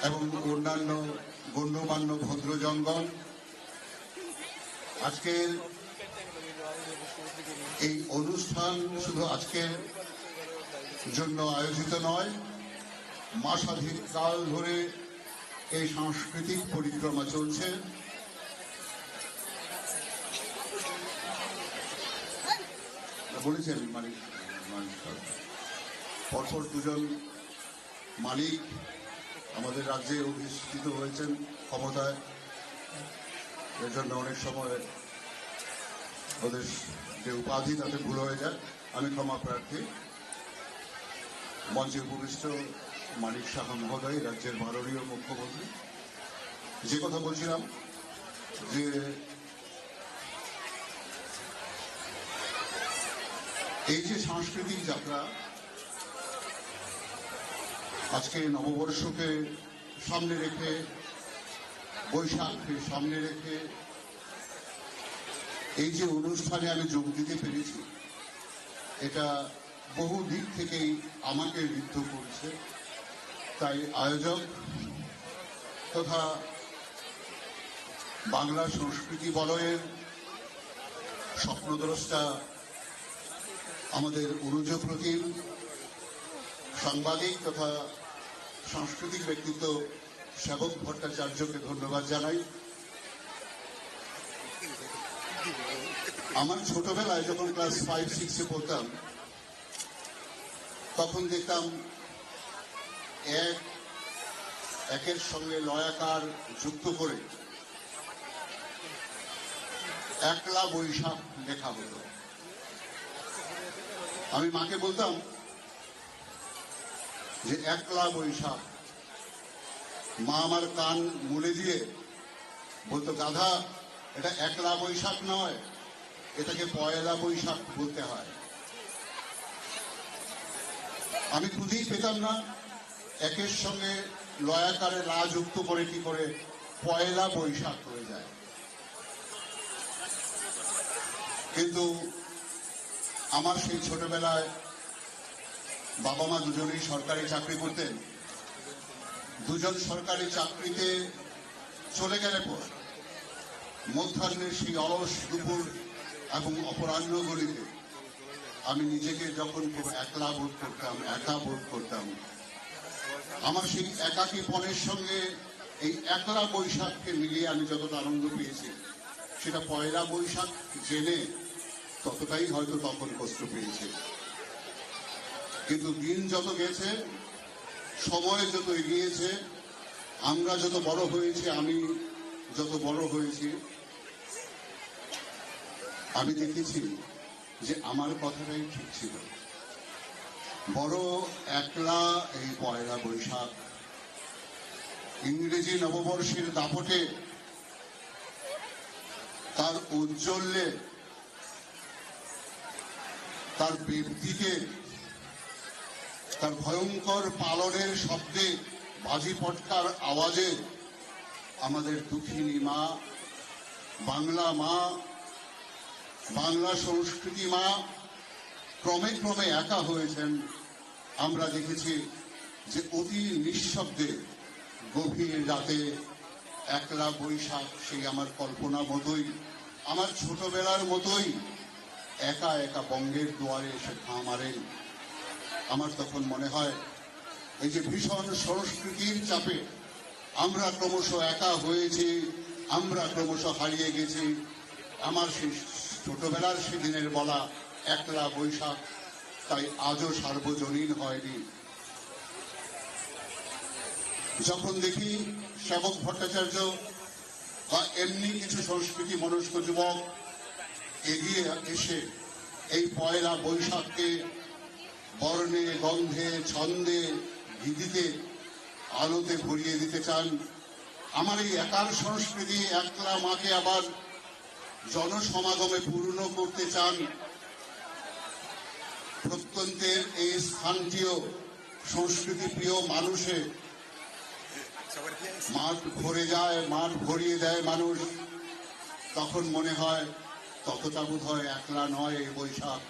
এবং অন্যান্য গণ্যমান্য ভদ্রজনগণ, আজকের এই অনুষ্ঠান শুধু আজকের জন্য আয়োজিত নয়, মাসাধিক কাল ধরে এই সাংস্কৃতিক পরিক্রমা চলছে। বলেছেন মালিক পরপর দুজন মালিক আমাদের রাজ্যে অধিষ্ঠিত হয়েছেন ক্ষমতায়, এর জন্য অনেক সময় ওদের যে উপাধি তাতে ভুল হয়ে যায়, আমি ক্ষমা প্রার্থী। মঞ্চে উপবিষ্ট মানিক সাহা মহোদয়, রাজ্যের মাননীয় মুখ্যমন্ত্রী, যে কথা বলছিলাম যে এই যে সাংস্কৃতিক যাত্রা, আজকে নববর্ষকে সামনে রেখে, বৈশাখকে সামনে রেখে এই যে অনুষ্ঠানে আমি যোগ দিতে পেরেছি, এটা বহু দিক থেকেই আমাকে ঋদ্ধ করছে। তাই আয়োজক তথা বাংলা সংস্কৃতি বলয়ের স্বপ্নদ্রষ্টা আমাদের অনুজ প্রতিম, সাংবাদিক তথা সাংস্কৃতিক ব্যক্তিত্ব সেবক ভট্টাচার্যকে ধন্যবাদ জানাই। আমার ছোটবেলায় যখন ক্লাস 5-6-এ পড়তাম, তখন দেখতাম একের সঙ্গে লয়াকার যুক্ত করে একলা বৈশাখ লেখা হতো। আমি মাকে বলতাম যে একলা বৈশাখ, মা আমার কান মুলে দিয়ে বলতো, গাধা, এটা একলা বৈশাখ নয়, এটাকে পয়লা বৈশাখ বলতে হয়। আমি খুঁজেই পেতাম না একের সঙ্গে লয়াকারে লা যুক্ত করে কি করে পয়লা বৈশাখ হয়ে যায়। কিন্তু আমার সেই ছোটবেলায় বাবা মা দুজনেই সরকারি চাকরি করতেন। দুজন সরকারি চাকরিতে চলে গেলে পর মধ্যাহ্নের সেই অলস দুপুর এবং অপরাহ্নগুলিতে আমি নিজেকে যখন খুব একলা বোধ করতাম, একা বোধ করতাম, আমার সেই একাকীপনের সঙ্গে এই একলা বৈশাখকে মিলিয়ে আমি যতটা আনন্দ পেয়েছি, সেটা পয়লা বৈশাখ জেনে ততটাই হয়তো তখন কষ্ট পেয়েছে। কিন্তু দিন যত গেছে, সময় যত এগিয়েছে, আমরা যত বড় হয়েছি, আমি যত বড় হয়েছি, আমি দেখেছি যে আমার কথাটাই ঠিক ছিল। বড় একলা এই পয়লা বৈশাখ ইংরেজি নববর্ষের দাপটে, তার ঔজ্জ্বল্যে, তার ব্যক্তিকে, তার ভয়ঙ্কর পালনের শব্দে, বাজি পটকার আওয়াজে আমাদের দুঃখিনী মা, বাংলা মা, বাংলা সংস্কৃতি মা ক্রমে ক্রমে একা হয়েছেন। আমরা দেখেছি যে অতি নিঃশব্দে গভীর রাতে একলা বৈশাখ, সেই আমার কল্পনা মতোই, আমার ছোটবেলার মতোই একা একা বঙ্গের দুয়ারে এসে ঘা মারেন। আমার তখন মনে হয় এই যে ভীষণ সংস্কৃতির চাপে আমরা ক্রমশ একা হয়েছি, আমরা ক্রমশ হারিয়ে গেছি। আমার সেই ছোটবেলার সেদিনের বলা একলা বৈশাখ তাই আজও সার্বজনীন হয়নি। যখন দেখি সেবক ভট্টাচার্য বা এমনি কিছু সংস্কৃতি মনস্ক যুবক এগিয়ে এসে এই পয়লা বৈশাখকে বর্ণে গন্ধে ছন্দে গীতিতে আলোতে ভরিয়ে দিতে চান। আমার এই একার সংস্কৃতি একলা মাকে আবার জনসমাগমে পূর্ণ করতে চান। প্রত্যন্তের এই স্থানটিও সংস্কৃতি প্রিয় মানুষে মাঠ ভরে যায়, মাঠ ভরিয়ে দেয় মানুষ। তখন মনে হয় ততটা বোধ হয় একলা নয় এই বৈশাখ,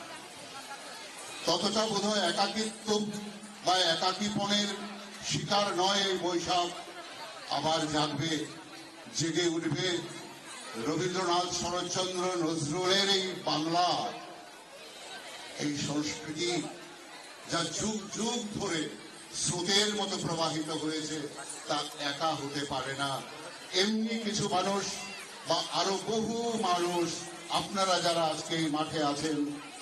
ততটা বোধ হয় একাকিত্ব বা একাকীপনের শিকার নয় এই বৈশাখ। আবার জাগবে, জেগে উঠবে রবীন্দ্রনাথ, শরৎচন্দ্র, নজরুলের এই বাংলা, এই সংস্কৃতি যা যুগ যুগ ধরে স্রোতের মতো প্রবাহিত হয়েছে, তা একা হতে পারে না। এমনি কিছু মানুষ বা আরো বহু মানুষ, আপনারা যারা আজকে এই মাঠে আছেন,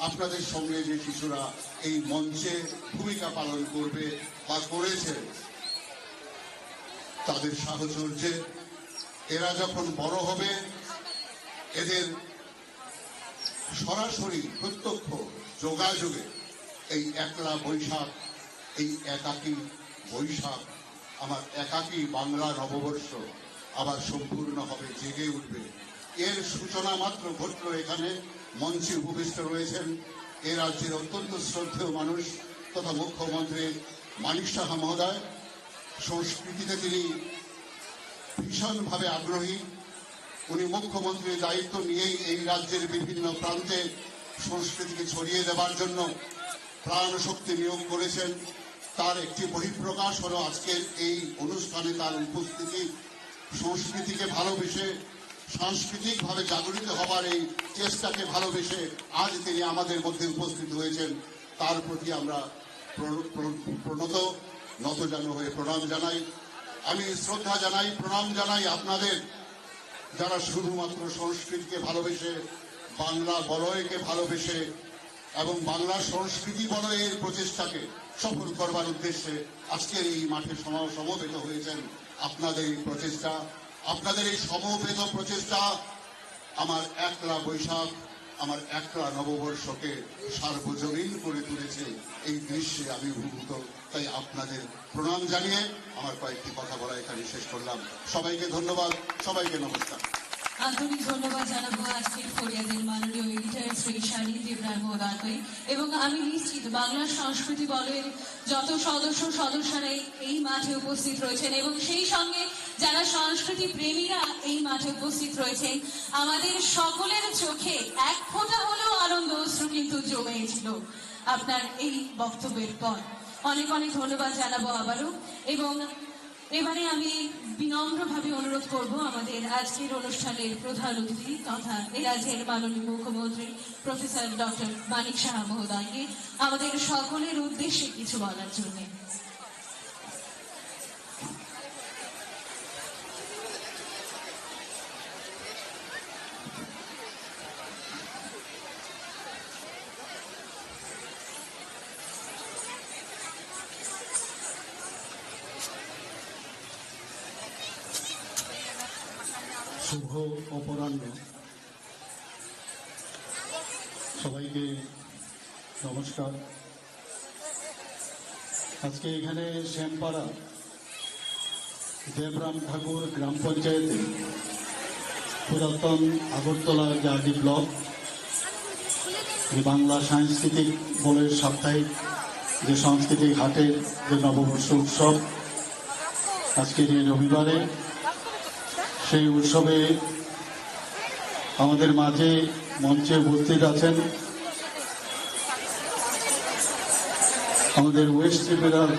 আপনাদের সঙ্গে যে শিশুরা এই মঞ্চে ভূমিকা পালন করবে বা করেছে, তাদের সাহচর্যে এরা যখন বড় হবে, এদের সরাসরি প্রত্যক্ষ যোগাযোগে এই একলা বৈশাখ, এই একাকী বৈশাখ, আমার একাকী বাংলা নববর্ষ আবার সম্পূর্ণ হবে, জেগে উঠবে। এর সূচনা মাত্র ঘটল এখানে। মঞ্চে উপবিষ্ট রয়েছেন এ রাজ্যের অত্যন্ত শ্রদ্ধেয় মানুষ তথা মুখ্যমন্ত্রী মানিক সাহা মহোদয়। সংস্কৃতিতে তিনি ভীষণভাবে আগ্রহী। উনি মুখ্যমন্ত্রীর দায়িত্ব নিয়েই এই রাজ্যের বিভিন্ন প্রান্তে সংস্কৃতিকে ছড়িয়ে দেবার জন্য প্রাণ শক্তি নিয়োগ করেছেন। তার একটি বহিঃপ্রকাশ হলো আজকের এই অনুষ্ঠানে তার উপস্থিতি। সংস্কৃতিকে ভালোবেসে, সাংস্কৃতিকভাবে জাগরিত হবার এই চেষ্টাকে ভালোবেসে আজ তিনি আমাদের মধ্যে উপস্থিত হয়েছেন। তার প্রতি আমরা প্রণত নতজানু হয়ে প্রণাম জানাই। আমি শ্রদ্ধা জানাই, প্রণাম জানাই আপনাদের যারা শুধুমাত্র সংস্কৃতিকে ভালোবেসে, বাংলা বলয়কে ভালোবেসে এবং বাংলা সংস্কৃতি বলয়ের প্রচেষ্টাকে সফল করবার উদ্দেশ্যে আজকের এই মাঠে সমবেত হয়েছেন। আপনাদের এই প্রচেষ্টা, আপনাদের এই সমবেত প্রচেষ্টা আমার একলা বৈশাখ, আমার একলা নববর্ষকে সার্বজনীন করে তুলেছে। এই দৃশ্যে আমি অভিভূত। তাই আপনাদের প্রণাম জানিয়ে আমার কয়েকটি কথা বলা এখানে শেষ করলাম। সবাইকে ধন্যবাদ, সবাইকে নমস্কার। আন্তরিক ধন্যবাদ জানাবো আজকের ফরিয়াদের মাননীয় এডিটর শ্রী শালী দেবরায় মহোদয়কে। এবং আমি নিশ্চিত বাংলা সংস্কৃতি বলয়ের যত সদস্যরা এই মাঠে উপস্থিত রয়েছেন এবং সেই সঙ্গে যারা সংস্কৃতি প্রেমীরা এই মাঠে উপস্থিত রয়েছেন, আমাদের সকলের চোখে এক ফোঁটা হলেও আনন্দ অশ্রু কিন্তু জমেছিল আপনার এই বক্তব্যের পর। অনেক অনেক ধন্যবাদ জানাবো আবারও। এবং এবারে আমি বিনম্রভাবে অনুরোধ করব আমাদের আজকের অনুষ্ঠানের প্রধান অতিথি তথা এ রাজ্যের মাননীয় মুখ্যমন্ত্রী প্রফেসর ডক্টর মানিক সাহা মহোদয়কে আমাদের সকলের উদ্দেশ্যে কিছু বলার জন্য। শুভ অপরাহ্ন। সবাইকে নমস্কার। আজকে এখানে শ্যামপাড়া দেবরাম ঠাকুর গ্রাম পঞ্চায়েত পুরাতন আগরতলা জার্ডি ব্লক বাংলা সাংস্কৃতিক বলয়ের সাপ্তাহিক যে সাংস্কৃতিক হাটের যে নববর্ষ উৎসব আজকের এই রবিবারে, সেই উৎসবে আমাদের মাঝে মঞ্চে উপস্থিত আছেন আমাদের ওয়েস্ট ত্রিপুরার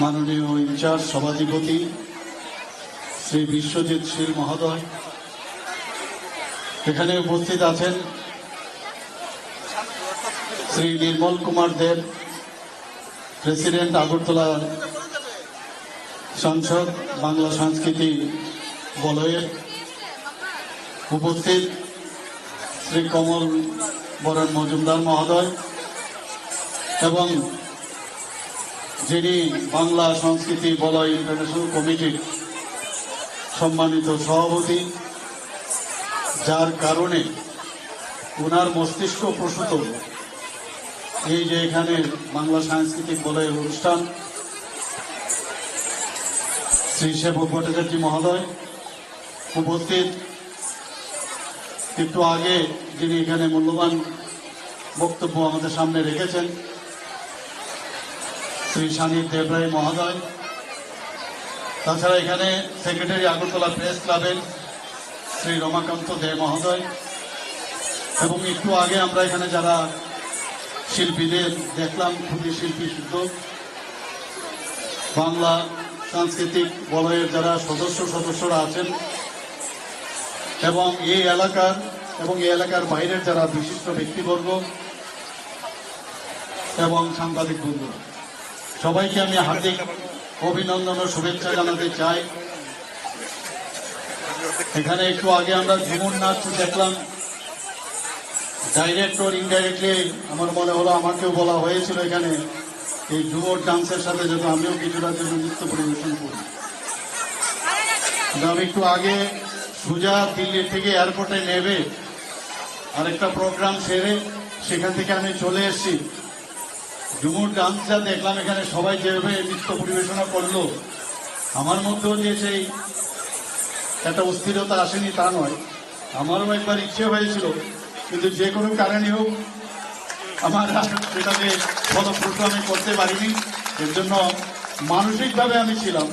মাননীয় ইনচার্জ সভাধিপতি শ্রী বিশ্বজিৎ শীল মহোদয়। এখানে উপস্থিত আছেন শ্রী নির্মল কুমার দেব, প্রেসিডেন্ট আগরতলা সাংসদ বাংলা সংস্কৃতি বলয়ের। উপস্থিত শ্রী কমল বরণ মজুমদার মহোদয় এবং যিনি বাংলা সংস্কৃতি বলয় ইন্টারন্যাশনাল কমিটির সম্মানিত সভাপতি, যার কারণে ওনার মস্তিষ্ক প্রসূত এই যে এখানে বাংলা সাংস্কৃতিক বলয়ের অনুষ্ঠান, শ্রী সেবক ভট্টাচার্য মহোদয় উপস্থিত, একটু আগে যিনি এখানে মূল্যবান বক্তব্য আমাদের সামনে রেখেছেন শ্রী সানির দেবরায় মহোদয়, তাছাড়া এখানে সেক্রেটারি আগরতলা প্রেস ক্লাবের শ্রী রমাকান্ত দে মহোদয়, এবং একটু আগে আমরা এখানে যারা শিল্পীদের দেখলাম, খুবই শিল্পী শুদ্ধ বাংলা সাংস্কৃতিক বলয়ের যারা সদস্যরা আছেন, এবং এই এলাকার বাইরের যারা বিশিষ্ট ব্যক্তিবর্গ এবং সাংবাদিক বন্ধুরা, সবাইকে আমি হার্দিক অভিনন্দন ও শুভেচ্ছা জানাতে চাই। এখানে একটু আগে আমরা ঝুমুর নাচ দেখলাম, ডাইরেক্ট ওর ইনডাইরেক্টলি আমার মনে হলো আমাকেও বলা হয়েছিল এখানে এই ঝুমুর ডান্সের সাথে যাতে আমিও কিছুটা জন্য নৃত্য পরিবেশন করি। আমি একটু আগে সুজা দিল্লি থেকে এয়ারপোর্টে নেবে আরেকটা প্রোগ্রাম সেরে সেখান থেকে আমি চলে এসেছি। ঝুমুর ডান্স যা দেখলাম এখানে সবাই যেভাবে নৃত্য পরিবেশনা করলো, আমার মধ্যেও যে সেই একটা অস্থিরতা আসেনি তা নয়, আমারও একবার ইচ্ছে হয়েছিল, কিন্তু যে কোনো কারণে হোক আমার সেটাকে ফলপ্রসূ আমি করতে পারিনি। এর জন্য মানসিকভাবে আমি ছিলাম,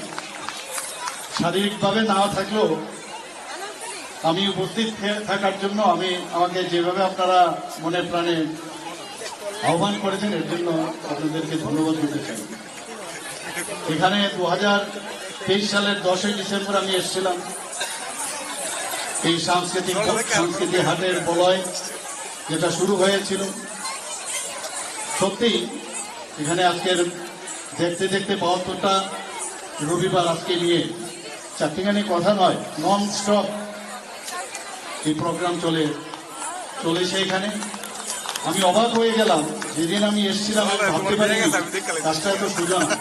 শারীরিকভাবে নাও থাকলেও আমি উপস্থিত থাকার জন্য আমাকে যেভাবে আপনারা মনে প্রাণে আহ্বান করেছেন এর জন্য আপনাদেরকে ধন্যবাদ দিতে চাই। এখানে 2023 সালের 10ই ডিসেম্বর আমি এসেছিলাম এই সাংস্কৃতিক হাটের বলয় যেটা শুরু হয়েছিল। সত্যি এখানে আজকের দেখতে দেখতে 72টা রবিবার আজকে নিয়ে চারটিখানি কথা নয়, নন স্টপ এই প্রোগ্রাম চলেছে এখানে। আমি অবাক হয়ে গেলাম, যেদিন আমি এসেছিলাম আমি ভাবতে পারিনি কাজটা এত সোজা না।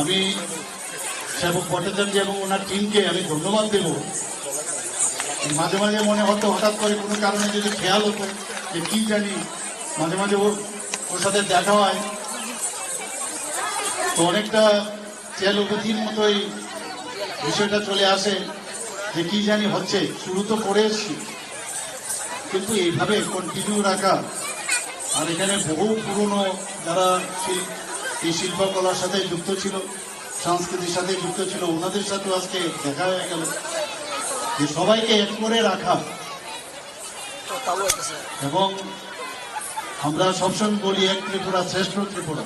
আমি সেবক ভট্টাচার্য এবং ওনার টিমকে আমি ধন্যবাদ দেব। মাঝে মাঝে মনে হতো হঠাৎ করে কোনো কারণে যদি খেয়াল হতো যে কি জানি, মাঝে মাঝে ওর সাথে দেখা হয় তো অনেকটা তেলুপতির মতোই বিষয়টা চলে আসে যে কি জানি হচ্ছে। শুরু তো করে এসছি, কিন্তু এইভাবে কন্টিনিউ রাখা, আর এখানে বহু পুরনো যারা এই শিল্পকলার সাথে যুক্ত ছিল, সংস্কৃতির সাথে যুক্ত ছিল, ওনাদের সাথেও আজকে দেখা হয়ে গেল। যে সবাইকে এক করে রাখা, এবং আমরা সবসময় বলি এক ত্রিপুরা শ্রেষ্ঠ ত্রিপুরা,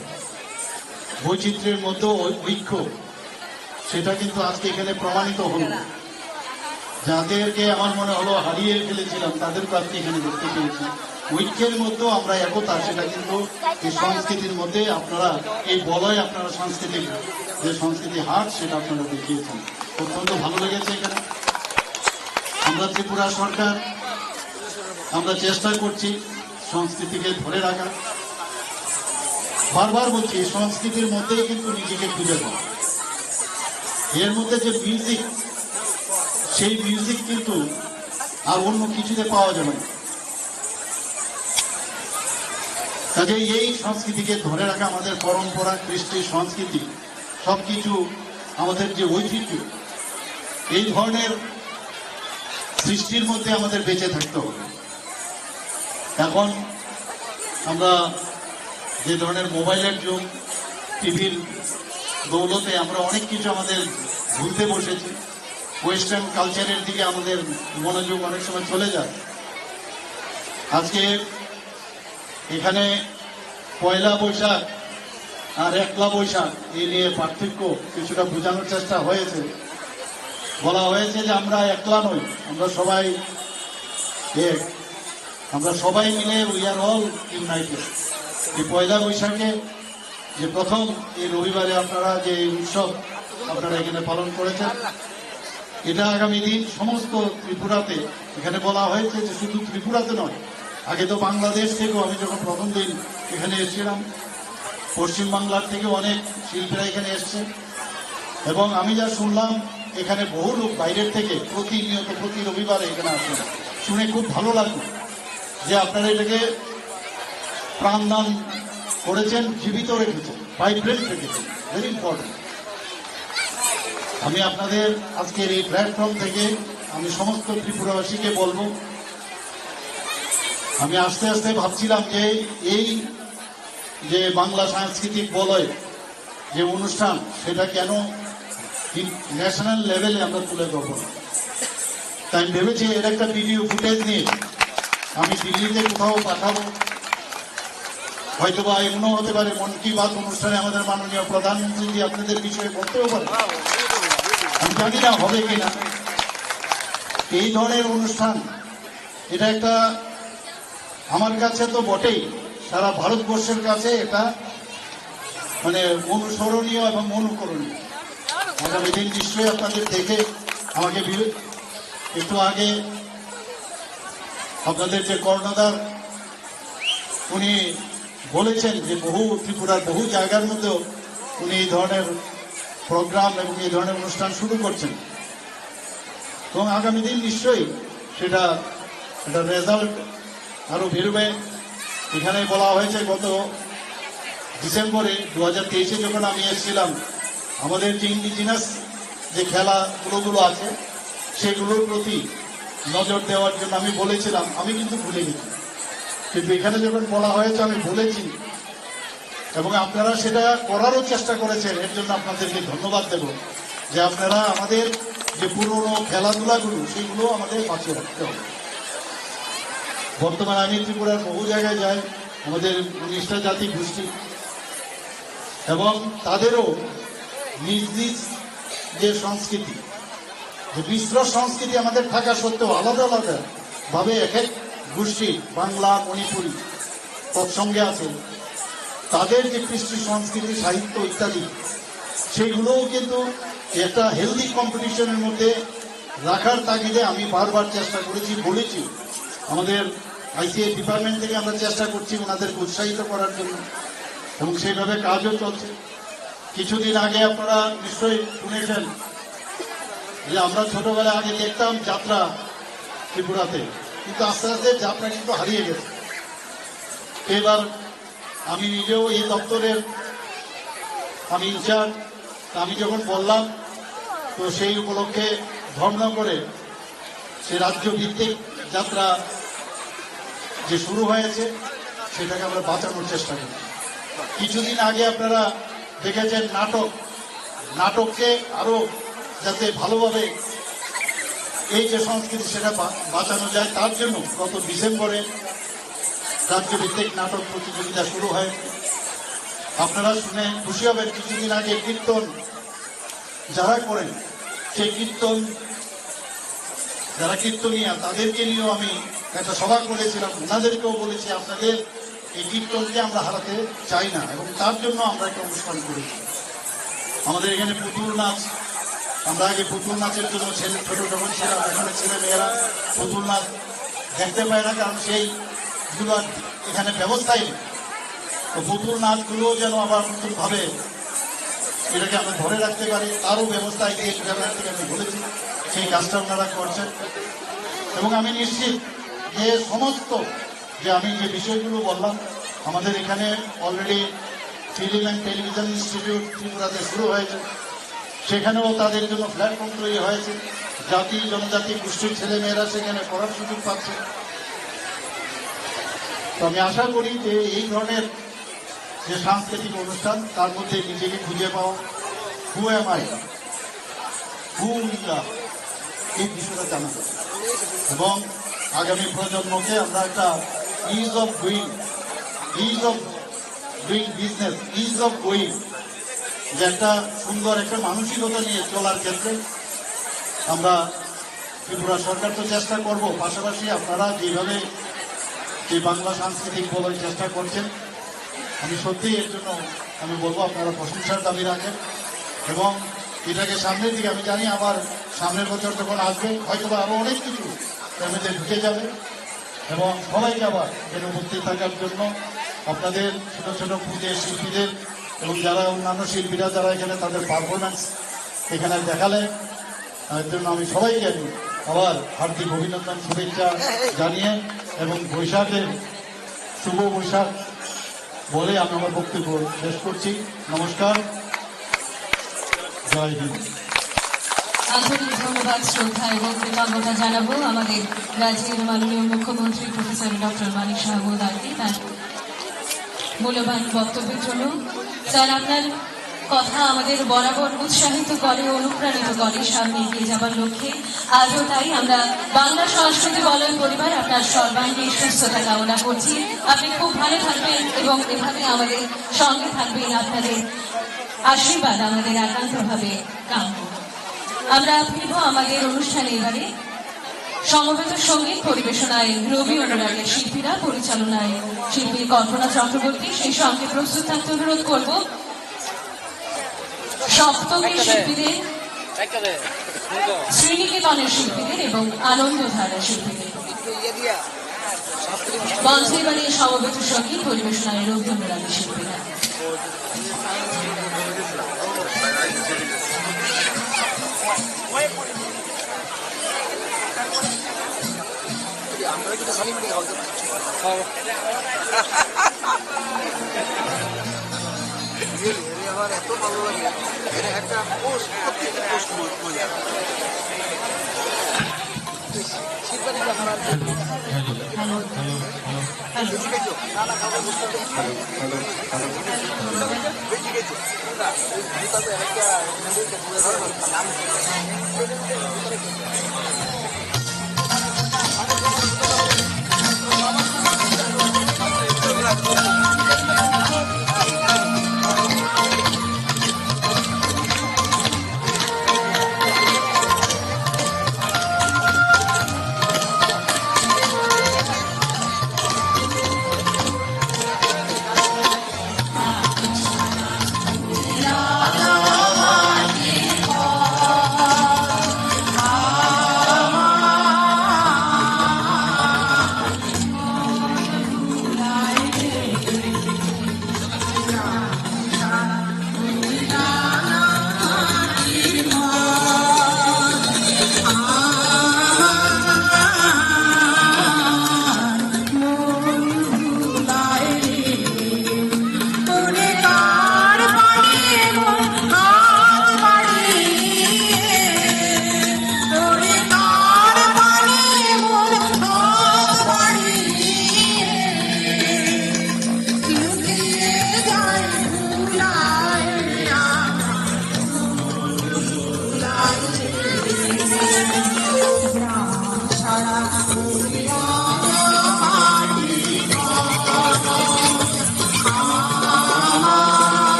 বৈচিত্র্যের মধ্যে ঐক্য, সেটা কিন্তু আজকে এখানে প্রমাণিত হল। যাদেরকে আমার মনে হলো হারিয়ে ফেলেছিলাম তাদেরকে আজকে এখানে দেখতে পেয়েছি। ঐক্যের মধ্যেও আমরা একতা, সেটা কিন্তু এই সংস্কৃতির মধ্যে আপনারা এই বলয় আপনারা সাংস্কৃতিক যে সংস্কৃতি হাট সেটা আপনারা দেখিয়েছেন, অত্যন্ত ভালো লেগেছে। এখানে আমরা ত্রিপুরা সরকার আমরা চেষ্টা করছি সংস্কৃতিকে ধরে রাখা। বারবার বলছি সংস্কৃতির মধ্যেই কিন্তু নিজেকে খুঁজে পাওয়া, এর মধ্যে যে মিউজিক, সেই মিউজিক কিন্তু আর অন্য কিছুতে পাওয়া যাবে না। কাজে এই সংস্কৃতিকে ধরে রাখা, আমাদের পরম্পরা, কৃষ্টি, সংস্কৃতি সবকিছু, আমাদের যে ঐতিহ্য, এই ধরনের সৃষ্টির মধ্যে আমাদের বেঁচে থাকতে হবে। এখন আমরা যে ধরনের মোবাইলের যুগ, টিভির দৌলতে আমরা অনেক কিছু আমাদের ভুলতে বসেছি, ওয়েস্টার্ন কালচারের দিকে আমাদের মনোযোগ অনেক সময় চলে যায়। আজকে এখানে পয়লা বৈশাখ আর একলা বৈশাখ এই নিয়ে পার্থক্য কিছুটা বোঝানোর চেষ্টা হয়েছে। বলা হয়েছে যে আমরা একলা নই, আমরা সবাই এক, আমরা সবাই মিলে উই আর অল ইউনাইটেড। এই পয়লা বৈশাখে যে প্রথম এই রবিবারে আপনারা যে উৎসব আপনারা এখানে পালন করেছেন, এটা আগামী দিন সমস্ত ত্রিপুরাতে, এখানে বলা হয়েছে যে শুধু ত্রিপুরাতে নয়, আগে তো বাংলাদেশ থেকেও, আমি যখন প্রথম দিন এখানে এসেছিলাম পশ্চিমবাংলার থেকে অনেক শিল্পীরা এখানে এসছে, এবং আমি যা শুনলাম এখানে বহু লোক বাইরের থেকে প্রতিনিয়ত প্রতি রবিবারে এখানে আসেন। শুনে খুব ভালো লাগলো যে আপনারা এটাকে প্রাণদান করেছেন, জীবিত রেখেছেন, ভাইব্রেন্ট রেখেছেন, ভেরি ইম্পর্টেন্ট। আমি আপনাদের আজকের এই প্ল্যাটফর্ম থেকে আমি সমস্ত ত্রিপুরাবাসীকে বলবো, আমি আস্তে আস্তে ভাবছিলাম যে এই যে বাংলা সাংস্কৃতিক বলয় যে অনুষ্ঠান, সেটা কেন ন্যাশনাল লেভেলে আমরা তুলে ধরবো না। তাই আমি ভেবেছি এর একটা ভিডিও ফুটেজ নিয়ে আমি দিল্লিতে কোথাও পাঠাবো। হয়তোবা এমনও হতে পারে মন কি বাত অনুষ্ঠানে আমাদের মাননীয় প্রধানমন্ত্রী আপনাদের বিষয়ে বলতেও পারে, আমি জানি না হবে কিনা। এই ধরনের অনুষ্ঠান এটা একটা আমার কাছে তো বটেই, সারা ভারতবর্ষের কাছে এটা মানে অনুসরণীয় এবং অনুকরণীয়। আগামী দিন নিশ্চয়ই আপনাদের দেখে আমাকে একটু আগে আপনাদের যে কর্ণধার উনি বলেছেন যে বহু ত্রিপুরার বহু জায়গার মধ্যেও উনি এই ধরনের প্রোগ্রাম এবং এই ধরনের অনুষ্ঠান শুরু করছেন এবং আগামী দিন নিশ্চয়ই সেটা রেজাল্ট আরো বেরোবে। এখানে বলা হয়েছে গত ডিসেম্বরে 2023-এ যখন আমি এসেছিলাম, আমাদের যে ইন্ডিজিনাস যে খেলাগুলো আছে সেগুলোর প্রতি নজর দেওয়ার জন্য আমি বলেছিলাম, আমি কিন্তু ভুলে গেছি। কিন্তু এখানে যখন বলা হয়েছে আমি বলেছি এবং আপনারা সেটা করারও চেষ্টা করেছেন, এর জন্য আপনাদেরকে ধন্যবাদ দেব যে আপনারা আমাদের যে পুরনো খেলাধুলাগুলো সেগুলো আমাদের বাঁচিয়ে রাখতে হবে। বর্তমানে আমি ত্রিপুরার বহু জায়গায় যাই, আমাদের 19টা জাতি গোষ্ঠী এবং তাদেরও নিজ নিজ যে সংস্কৃতি, যে মিশ্র সংস্কৃতি আমাদের থাকা সত্ত্বেও আলাদা আলাদা ভাবে এক এক গোষ্ঠী বাংলা, মণিপুরি তৎসঙ্গে আছে, তাদের যে কৃষ্টি সংস্কৃতি, সাহিত্য ইত্যাদি সেইগুলোও কিন্তু একটা হেলদি কম্পিটিশনের মধ্যে রাখার তাগিদে আমি বারবার চেষ্টা করেছি, বলেছি। আমাদের আইসিআই ডিপার্টমেন্ট থেকে আমরা চেষ্টা করছি ওনাদেরকে উৎসাহিত করার জন্য এবং সেইভাবে কাজও চলছে। কিছুদিন আগে আপনারা নিশ্চয়ই শুনেছেন যে আমরা ছোটবেলায় আগে দেখতাম যাত্রা ত্রিপুরাতে, কিন্তু আস্তে আস্তে যাত্রা কিন্তু হারিয়ে গেছে। এবার আমি নিজেও এই দপ্তরের আমি ইনচার্জ, আমি যখন বললাম তো সেই উপলক্ষে ধর্মনগরে সে রাজ্য ভিত্তিক যাত্রা যে শুরু হয়েছে সেটাকে আমরা বাঁচানোর চেষ্টা করি। কিছুদিন আগে আপনারা দেখেছেন নাটককে আরো যাতে ভালোভাবে এই যে সংস্কৃতি সেটা বাঁচানো যায় তার জন্য গত ডিসেম্বরে রাজ্যভিত্তিক নাটক প্রতিযোগিতা শুরু হয়। আপনারা শুনে খুশি হবেন, কিছুদিন আগে কীর্তন যারা করেন সেই কীর্তন যারা কীর্তনিয়া তাদেরকে নিয়েও আমি একটা সভা করেছিলাম, ওনাদেরকেও বলেছি আপনাদের এই কীর্তনকে আমরা হারাতে চাই না এবং তার জন্য আমরা একটা অনুষ্ঠান করেছি। আমাদের এখানে পুতুল নাচ, আমরা আগে পুতুল নাচের জন্য ছোট যখন ছিলাম এখানে ছেলে মেয়েরা পুতুল নাচ দেখতে পায় না, কারণ সেইগুলো এখানে ব্যবস্থাই নেই। তো পুতুল নাচগুলো যেন আবার নতুনভাবে এটাকে আমরা ধরে রাখতে পারি তারও ব্যবস্থা এই ক্যামেরা থেকে আমি বলেছি, সেই কাজটা ওনারা করছেন। এবং আমি নিশ্চিত যে সমস্ত যে আমি যে বিষয়গুলো বললাম, আমাদের এখানে already film and television institute ত্রিপুরাতে শুরু হয়েছে, সেখানেও তাদের জন্য প্ল্যাটফর্ম তৈরি হয়েছে, জাতি জনজাতি গোষ্ঠীর ছেলেমেয়েরা সেখানে পড়ার সুযোগ পাচ্ছে। তো আমি আশা করি যে এই ধরনের যে সাংস্কৃতিক অনুষ্ঠান তার মধ্যে নিজেকে খুঁজে পাওয়া, who am I, who we are, এই বিষয়টা জানা যাবে এবং আগামী প্রজন্মকে আমরা একটা is of doing business, is of going, যে একটা সুন্দর একটা মানসিকতা নিয়ে চলার ক্ষেত্রে আমরা ত্রিপুরা সরকার তো চেষ্টা করব, পাশাপাশি আপনারা যেভাবে এই বাংলা সাংস্কৃতিক বলার চেষ্টা করছেন আমি সত্যিই এর জন্য আমি বলবো আপনারা প্রশংসার দাবি রাখেন এবং এটাকে সামনের দিকে আমি জানি আবার সামনের বছর যখন আসবে হয়তো আরো অনেক কিছু এর মধ্যে ঢুকে যাবে এবং সবাইকে আবার এর উপস্থিত থাকার জন্য আপনাদের ছোট ছোট পুজোর শিল্পীদের এবং যারা অন্যান্য শিল্পীরা যারা এখানে তাদের পারফরমেন্স এখানে দেখালেন এর জন্য আমি সবাইকে আমি আবার হার্দিক অভিনন্দন শুভেচ্ছা জানিয়ে এবং বৈশাখের শুভ বৈশাখ বলে আমি আমার বক্তব্য শেষ করছি। নমস্কার, জয় হিন্দ। আন্তরিক ধন্যবাদ, শ্রদ্ধা এবং কৃতজ্ঞতা জানাবো আমাদের রাজ্যের মাননীয় মুখ্যমন্ত্রী প্রফেসর ডক্টর মানিক সাহা মহোদয়কে তার মূল্যবান বক্তব্যের জন্য। স্যার, আপনার কথা আমাদের বরাবর উৎসাহিত করে, অনুপ্রাণিত করে সামনে এগিয়ে যাবার লক্ষ্যে। আজও তাই আমরা বাংলা সংস্কৃতি বলয় পরিবার আপনার সর্বাঙ্গীন সুস্থতা কামনা করছি। আপনি খুব ভালো থাকবেন এবং এভাবে আমাদের সঙ্গে থাকবেন। আপনাদের আশীর্বাদ আমাদের একান্তভাবে কাম্য। আমরা ফিরব আমাদের অনুষ্ঠানে এবারে সমবেত সঙ্গীত পরিবেশনায় রবি অনুরাগের শিল্পীরা, পরিচালনায় শিল্পী কল্পনা চক্রবর্তী। সেই সঙ্গে প্রস্তুত থাকতে অনুরোধ করব সপ্তমী শিল্পীদের, শ্রীনিকেতনের শিল্পীদের এবং আনন্দধারা শিল্পীদের। মঞ্চে এবারে সমবেত সঙ্গীত পরিবেশনায় রবি অনুরাগের শিল্পীরা। আমরা কিন্তু সালিম দিয়ে খাওয়াতে আমার এত ভালো লাগে, এটা একটা পোস্ট, প্রত্যেকটা পোস্ট মজা। শীতকালে আপনারা বেশি খেয়েছো? না না, খাবার বুঝতে বেশি খেয়েছো?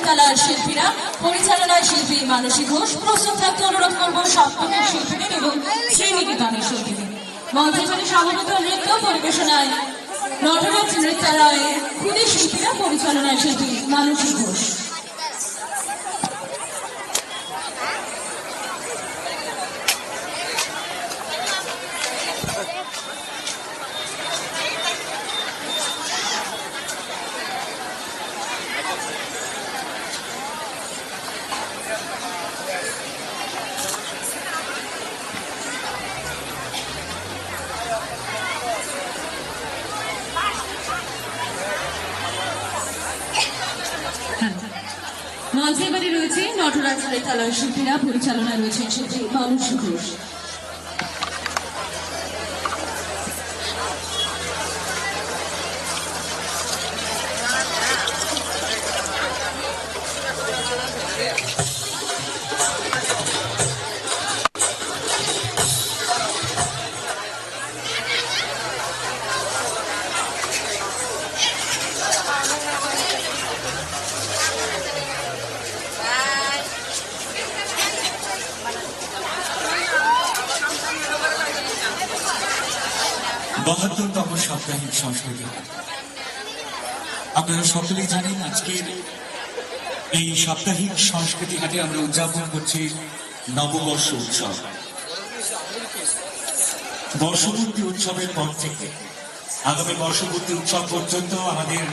তালার শিল্পীরা, পরিচালনায় শিল্পী মানসী ঘোষ। প্রস্তুত থাকতে অনুরোধ করবো সপ্তমের শিল্পীদের এবং শ্রীনিকেতনের শিল্পীদের। মঞ্চে চলে সমবেত নৃত্য পরিবেশনায় নটরাজ নৃত্যালয়ে ক্ষুদে শিল্পীরা, পরিচালনায় শিল্পী মানসী ঘোষ। মঞ্চে এবারে রয়েছে নটরাজ নৃত্যালয়ের শিল্পীরা, পরিচালনায় রয়েছেন শিল্পী মানসী ঘোষ। বাহাত্তরতম সাপ্তাহিক সংস্কৃতি হাট। আপনারা সকলেই জানেন আজকের এই সাপ্তাহিক সংস্কৃতি হাটে আমরা উদযাপন করছি নববর্ষ উৎসব। বর্ষপূর্তি উৎসবের পর থেকে আগামী বর্ষপূর্তি উৎসব পর্যন্ত আমাদের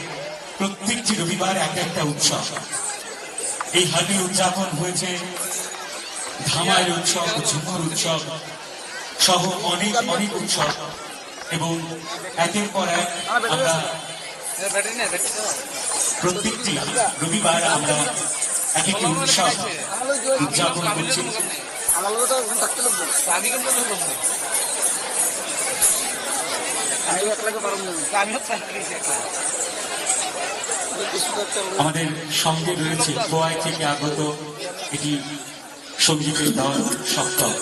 প্রত্যেকটি রবিবার এক একটা উৎসব। এই হাটে উদযাপন হয়েছে ধামাইয়ের উৎসব, ঝুমুর উৎসব সহ অনেক অনেক উৎসব, এবং একের পর এক আমরা প্রত্যেকটি রবিবার আমরা এক একটি উৎসব উদযাপন করছি। আমাদের সঙ্গে রয়েছে খোয়াই থেকে আগত এটি সঙ্গীতের দল সপ্তম।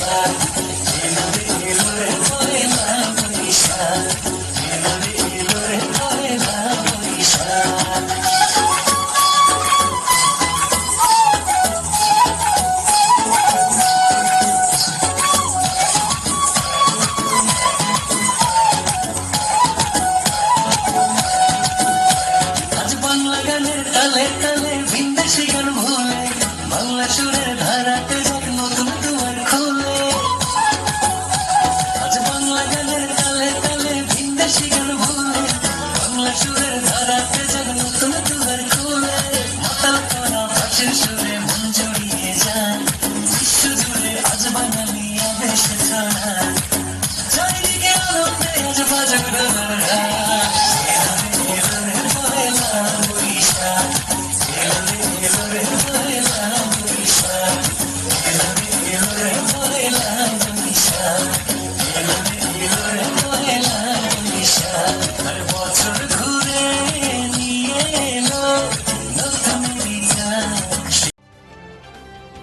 Bye.